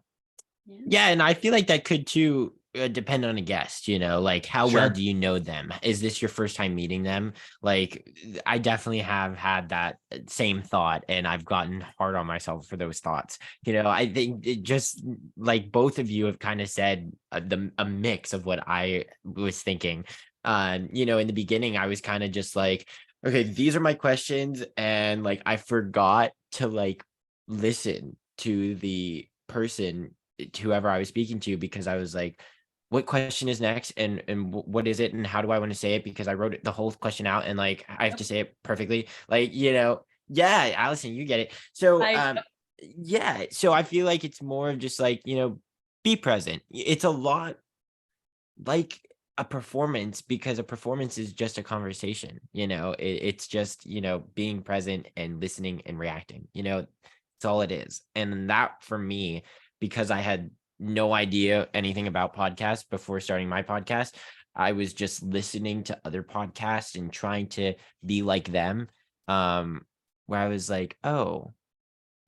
Speaker 4: and I feel like that could too depend on a guest, like, how well do you know them? Is this your first time meeting them? Like, I definitely have had that same thought, and I've gotten hard on myself for those thoughts. I think it just, like, both of you have kind of said a mix of what I was thinking. In the beginning, I was kind of just like, okay, these are my questions, and, like, I forgot to, like, listen to the person, to whoever I was speaking to, because I was like, what question is next, and what is it, and how do I want to say it, because I wrote the whole question out, and, like, I have to say it perfectly, like, yeah, Alison, you get it. So so I feel like it's more of just, like, be present. It's a lot like a performance, because a performance is just a conversation, it's just, being present and listening and reacting, it's all it is. And that for me, because I had no idea anything about podcasts before starting my podcast, I was just listening to other podcasts and trying to be like them, where I was like, oh,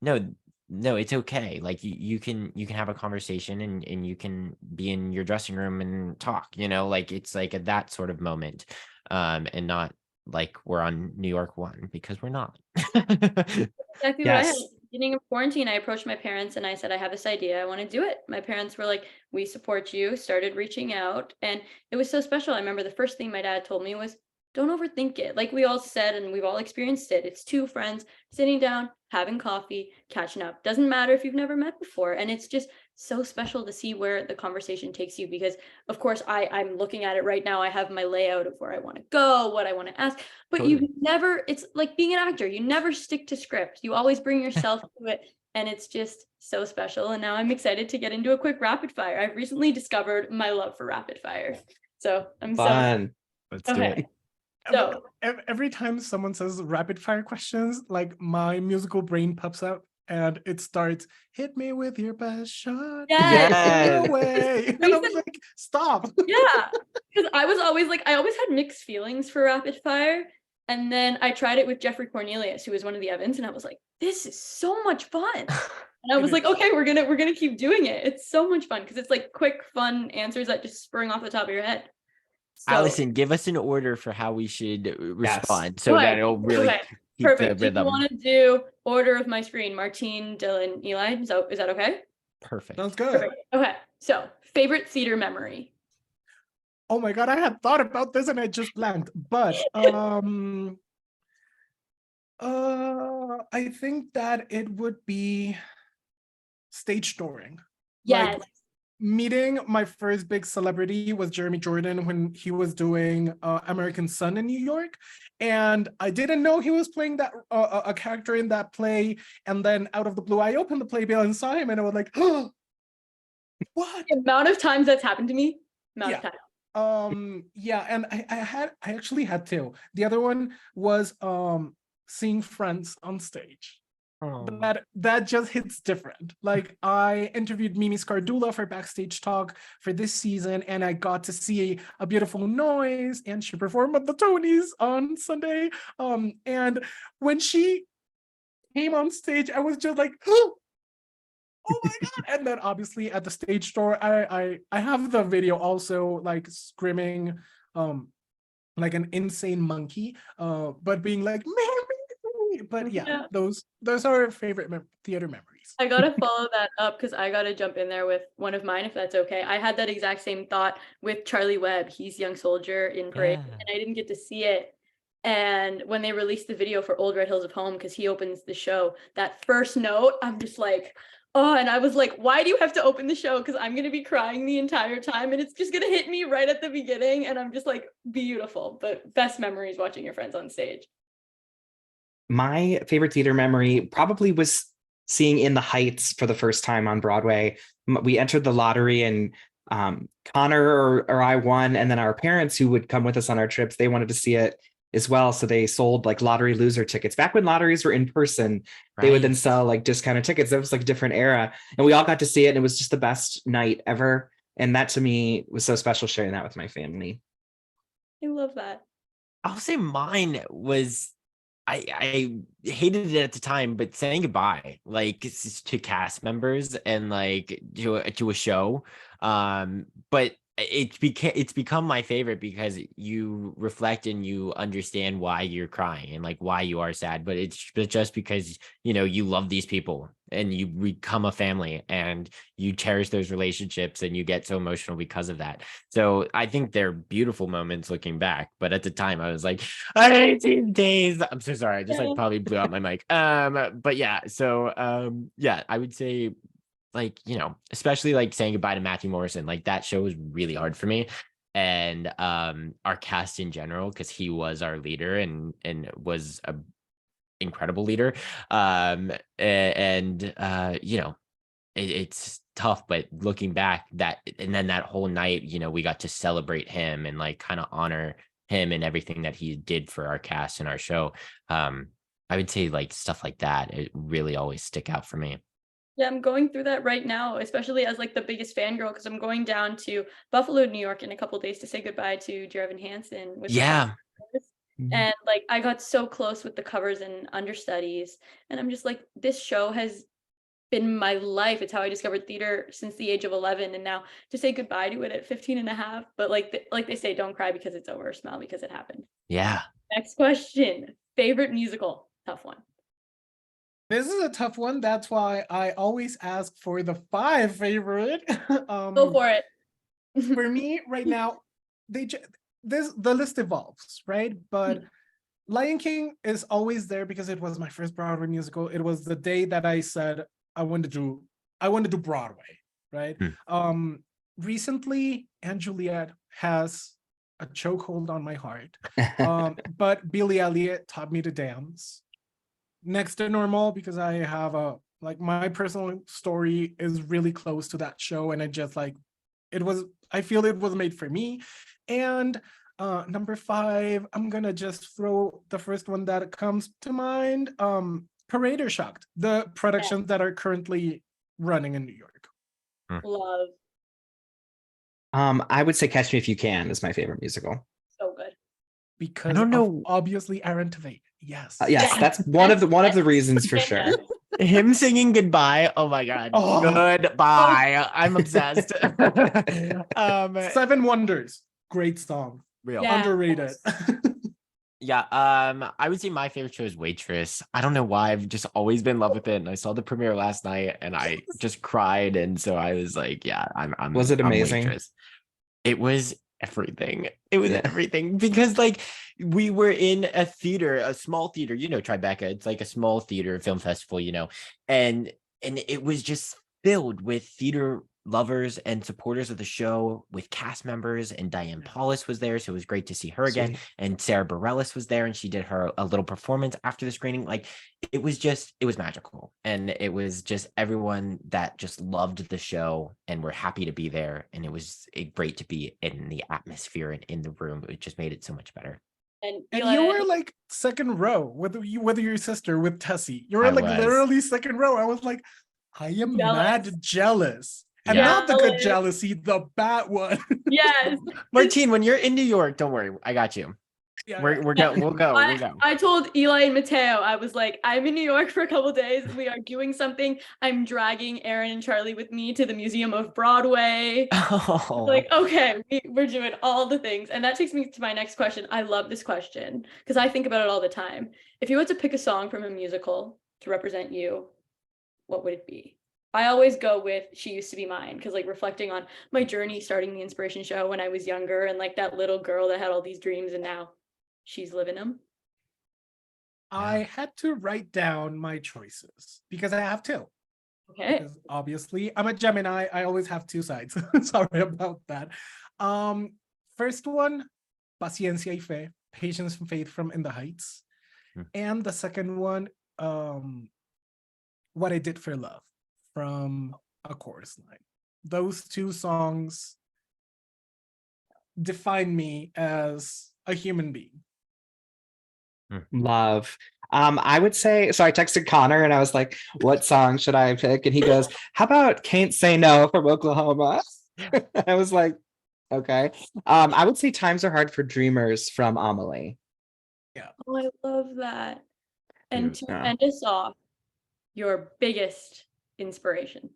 Speaker 4: no, it's okay. Like you can have a conversation and you can be in your dressing room and talk, like it's like that sort of moment. And not like we're on New York One, because we're not.
Speaker 1: Exactly what I had.
Speaker 2: Yes.
Speaker 1: Beginning of quarantine, I approached my parents and I said, I have this idea. I want to do it. My parents were like, we support you, started reaching out. And it was so special. I remember the first thing my dad told me was, don't overthink it. Like we all said, and we've all experienced it. It's two friends sitting down, having coffee, catching up. Doesn't matter if you've never met before. And it's just so special to see where the conversation takes you, because of course I'm looking at it right now. I have my layout of where I want to go, what I want to ask, but
Speaker 4: Totally.
Speaker 1: you never, it's like being an actor, you never stick to script. You always bring yourself to it. And it's just so special. And now I'm excited to get into a quick rapid fire. I've recently discovered my love for rapid fire. So I'm
Speaker 2: Fun.
Speaker 4: Let's do
Speaker 1: okay.
Speaker 4: it.
Speaker 1: So
Speaker 3: Every time someone says rapid fire questions, like my musical brain pops up and it starts, hit me with your best shot.
Speaker 1: yes.
Speaker 3: No way. And I was like, stop.
Speaker 1: Yeah, because I was always like, I always had mixed feelings for rapid fire. And then I tried it with Jeffrey Cornelius, who was one of the Evans, and I was like, this is so much fun. And I was like, okay, we're gonna keep doing it. It's so much fun because it's like quick, fun answers that just spring off the top of your head. So,
Speaker 4: Alison, give us an order for how we should respond, so
Speaker 1: okay,
Speaker 4: that it'll really
Speaker 1: okay,
Speaker 4: keep
Speaker 1: perfect.
Speaker 4: the
Speaker 1: Do you
Speaker 4: rhythm.
Speaker 1: want to do order of my screen? Martín, Dylan, Eli. Is that okay?
Speaker 4: Perfect.
Speaker 3: Sounds good.
Speaker 1: Perfect. Okay. So favorite theater memory.
Speaker 3: Oh my God, I had thought about this and I just blanked. But I think that it would be stage touring.
Speaker 1: Yes.
Speaker 3: Like meeting my first big celebrity was Jeremy Jordan when he was doing American Son in New York, and I didn't know he was playing that a character in that play. And then out of the blue, I opened the playbill and saw him, and I was like, "Oh, what?"
Speaker 1: The amount of times that's happened to me. Amount of time.
Speaker 3: Yeah, and I actually had two. The other one was seeing Friends on stage.
Speaker 4: Oh.
Speaker 3: That just hits different. Like I interviewed Mimi Scardula for Backstage Talk for this season, and I got to see A Beautiful Noise, and she performed at the Tonys on Sunday. And when she came on stage, I was just like, oh my God. And then obviously at the stage door, I have the video also, like screaming like an insane monkey, but being like, Mary. But yeah, those are favorite theater memories.
Speaker 1: I gotta follow that up because I gotta jump in there with one of mine, if that's okay. I had that exact same thought with Charlie Webb. He's Young Soldier in Parade, and I didn't get to see it. And when they released the video for Old Red Hills of Home, because he opens the show, that first note, I'm just like, oh, and I was like, why do you have to open the show? Because I'm gonna be crying the entire time, and it's just gonna hit me right at the beginning, and I'm just like, beautiful. But best memories watching your friends on stage.
Speaker 2: My favorite theater memory probably was seeing In the Heights for the first time on Broadway. We entered the lottery, and Connor or I won, and then our parents, who would come with us on our trips, they wanted to see it as well, so they sold like lottery loser tickets. Back when lotteries were in person, they would then sell like discounted tickets. That was like a different era, and we all got to see it, and it was just the best night ever. And that to me was so special, sharing that with my family.
Speaker 1: I love that.
Speaker 4: I'll say mine was, I hated it at the time, but saying goodbye, like to cast members and like to a show. But it's become my favorite because you reflect and you understand why you're crying and like why you are sad. But it's just because you love these people and you become a family and you cherish those relationships and you get so emotional because of that. So I think they're beautiful moments looking back. But at the time I was like, I hate these days. I'm so sorry. I just like probably blew out my mic. But yeah, so yeah, I would say, like, especially like saying goodbye to Matthew Morrison, like that show was really hard for me. And our cast in general, because he was our leader and was a incredible leader. It's tough, but looking back, and then that whole night, we got to celebrate him and like kind of honor him and everything that he did for our cast and our show. I would say like stuff like that, it really always stick out for me.
Speaker 1: Yeah, I'm going through that right now, especially as like the biggest fangirl, because I'm going down to Buffalo, New York in a couple days to say goodbye to Jervin Hansen with
Speaker 4: Yeah.
Speaker 1: and like I got so close with the covers and understudies, and I'm just like, this show has been my life. It's how I discovered theater since the age of 11, and now to say goodbye to it at 15 and a half. But like they say, don't cry because it's over, smile because it happened.
Speaker 4: Yeah.
Speaker 1: Next question. Favorite musical? Tough one.
Speaker 3: This is a tough one. That's why I always ask for the 5 favorite.
Speaker 1: Go for it.
Speaker 3: For me right now, the list evolves, right? But Lion King is always there because it was my first Broadway musical. It was the day that I said I wanted to do Broadway, right? Recently, Anne Juliet has a chokehold on my heart. But Billy Elliot taught me to dance. Next to Normal, because I have my personal story is really close to that show, and I feel it was made for me. And number 5, I'm gonna just throw the first one that comes to mind. Parade or Shocked, the productions that are currently running in New York.
Speaker 1: Love.
Speaker 2: I would say Catch Me If You Can is my favorite musical.
Speaker 1: So good.
Speaker 3: Because
Speaker 4: I don't know.
Speaker 3: Obviously Aaron Tveit. Yes.
Speaker 2: Yes, that's one of the reasons for sure.
Speaker 4: Him singing Goodbye. Oh my God.
Speaker 3: Oh.
Speaker 4: Goodbye. I'm obsessed.
Speaker 3: 7 Wonders. Great song.
Speaker 4: Real.
Speaker 1: Yeah.
Speaker 3: Underrated.
Speaker 4: Yeah, I would say my favorite show is Waitress. I don't know why. I've just always been in love with it. And I saw the premiere last night and I just cried. And so I was like, yeah, I'm
Speaker 2: Was it amazing?
Speaker 4: Waitress. It was everything. It was everything because like we were in a theater, a small theater, Tribeca. It's like a small theater film festival, and it was just filled with theater lovers and supporters of the show, with cast members, and Diane Paulus was there, so it was great to see her again.
Speaker 2: Sweet.
Speaker 4: And Sarah Bareilles was there, and she did a little performance after the screening. Like it was magical, and it was just everyone that just loved the show and were happy to be there, and it was great to be in the atmosphere and in the room. It just made it so much better.
Speaker 1: And
Speaker 3: you were like second row with your sister, with Tessie. You were
Speaker 4: I
Speaker 3: like
Speaker 4: was.
Speaker 3: literally second row. I was like, I am mad jealous. And
Speaker 4: Yeah.
Speaker 3: not the good jealousy, the bad one.
Speaker 1: Yes.
Speaker 4: Martine, when you're in New York, don't worry, I got you.
Speaker 3: Yeah.
Speaker 4: We'll go.
Speaker 1: I told Eli and Mateo, I was like, I'm in New York for a couple days. We are doing something. I'm dragging Aaron and Charlie with me to the Museum of Broadway.
Speaker 4: Oh.
Speaker 1: Like, okay, we're doing all the things. And that takes me to my next question. I love this question because I think about it all the time. If you had to pick a song from a musical to represent you, what would it be? I always go with She Used to Be Mine, because like reflecting on my journey starting the Inspiration Show when I was younger, and like that little girl that had all these dreams and now she's living them.
Speaker 3: I had to write down my choices because I have 2.
Speaker 1: Okay.
Speaker 3: Because obviously I'm a Gemini. I always have 2 sides. Sorry about that. First one, Paciencia y Fe, Patience and Faith from In the Heights. And the second one, What I Did for Love from A Chorus Line. Those 2 songs define me as a human being.
Speaker 2: Love. I would say, so I texted Connor and I was like, what song should I pick? And he goes, how about Can't Say No from Oklahoma? I was like, okay. I would say Times Are Hard for Dreamers from Amelie.
Speaker 3: Yeah.
Speaker 1: Oh, I love that. And to
Speaker 2: Yeah.
Speaker 1: end us off, your biggest inspiration.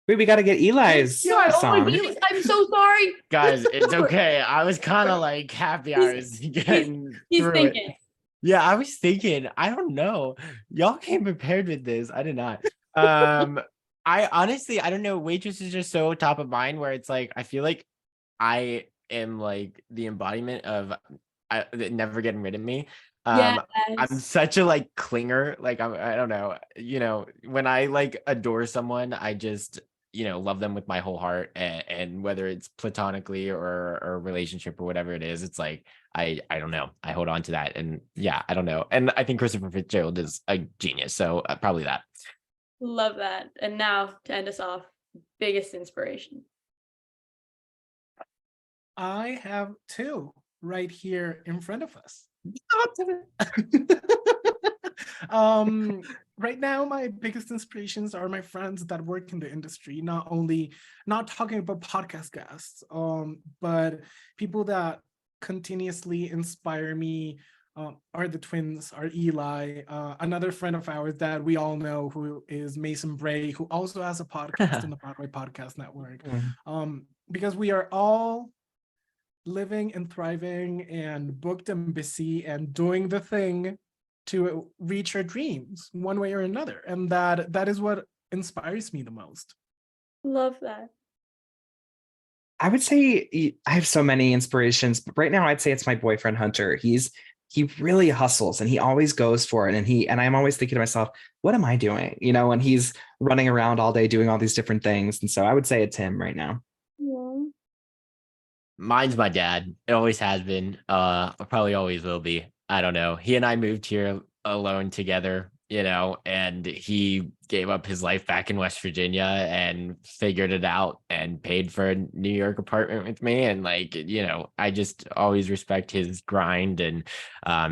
Speaker 2: Wait, we got to get Eli's
Speaker 1: Sorry, oh my
Speaker 2: song.
Speaker 1: goodness, I'm so sorry.
Speaker 4: Guys, it's okay. I was kind of like happy I was getting
Speaker 1: He's
Speaker 4: through
Speaker 1: thinking.
Speaker 4: it. Yeah, I was thinking, I don't know. Y'all came prepared with this. I did not. I honestly, I don't know. Waitress is just so top of mind where it's like, I feel like I am like the embodiment of never getting rid of me.
Speaker 1: Yes.
Speaker 4: I'm such a like clinger. Like I don't know, when I like adore someone, I just, love them with my whole heart. And whether it's platonically or a relationship or whatever it is, it's like, I don't know. I hold on to that. And yeah, I don't know. And I think Christopher Fitzgerald is a genius. So probably that.
Speaker 1: Love that. And now to end us off, biggest inspiration?
Speaker 3: I have two right here in front of us. Right now, my biggest inspirations are my friends that work in the industry, not talking about podcast guests, but people that continuously inspire me are the twins, are Eli, another friend of ours that we all know who is Mason Bray, who also has a podcast in the Broadway Podcast Network. Because we are all living and thriving and booked and busy and doing the thing to reach our dreams one way or another. And that is what inspires me the most.
Speaker 1: Love that.
Speaker 2: I would say I have so many inspirations, but right now I'd say it's my boyfriend Hunter. He really hustles and he always goes for it. And I'm always thinking to myself, what am I doing? You know, and he's running around all day doing all these different things. And so I would say it's him right now.
Speaker 1: Yeah.
Speaker 4: Mine's my dad. It always has been. Probably always will be. I don't know. He and I moved here alone together, and he gave up his life back in West Virginia and figured it out and paid for a New York apartment with me. And I just always respect his grind and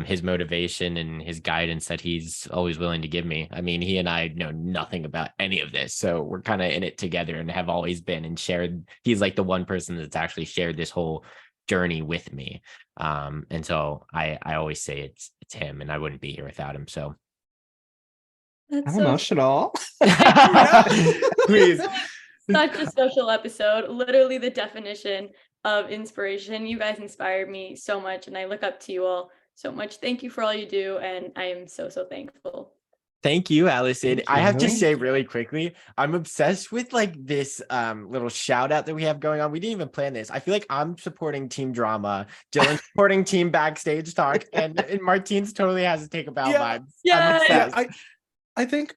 Speaker 4: his motivation and his guidance that he's always willing to give me. I mean, he and I know nothing about any of this, so we're kind of in it together and have always been and shared. He's like the one person that's actually shared this whole journey with me. And so I always say it's him, and I wouldn't be here without him. So
Speaker 1: That's
Speaker 2: I'm
Speaker 1: so
Speaker 2: emotional.
Speaker 4: please.
Speaker 1: such a special episode. Literally the definition of inspiration. You guys inspired me so much, and I look up to you all so much. Thank you for all you do, and I am so thankful.
Speaker 4: Thank you, Alison.
Speaker 2: Thank
Speaker 4: I have to
Speaker 2: you.
Speaker 4: say really quickly, I'm obsessed with this little shout out that we have going on. We didn't even plan this. I feel like I'm supporting Team Drama, Dylan's supporting Team Backstage Talk, and Martine's totally has to take about vibes.
Speaker 1: Yeah.
Speaker 4: I'm obsessed.
Speaker 3: I think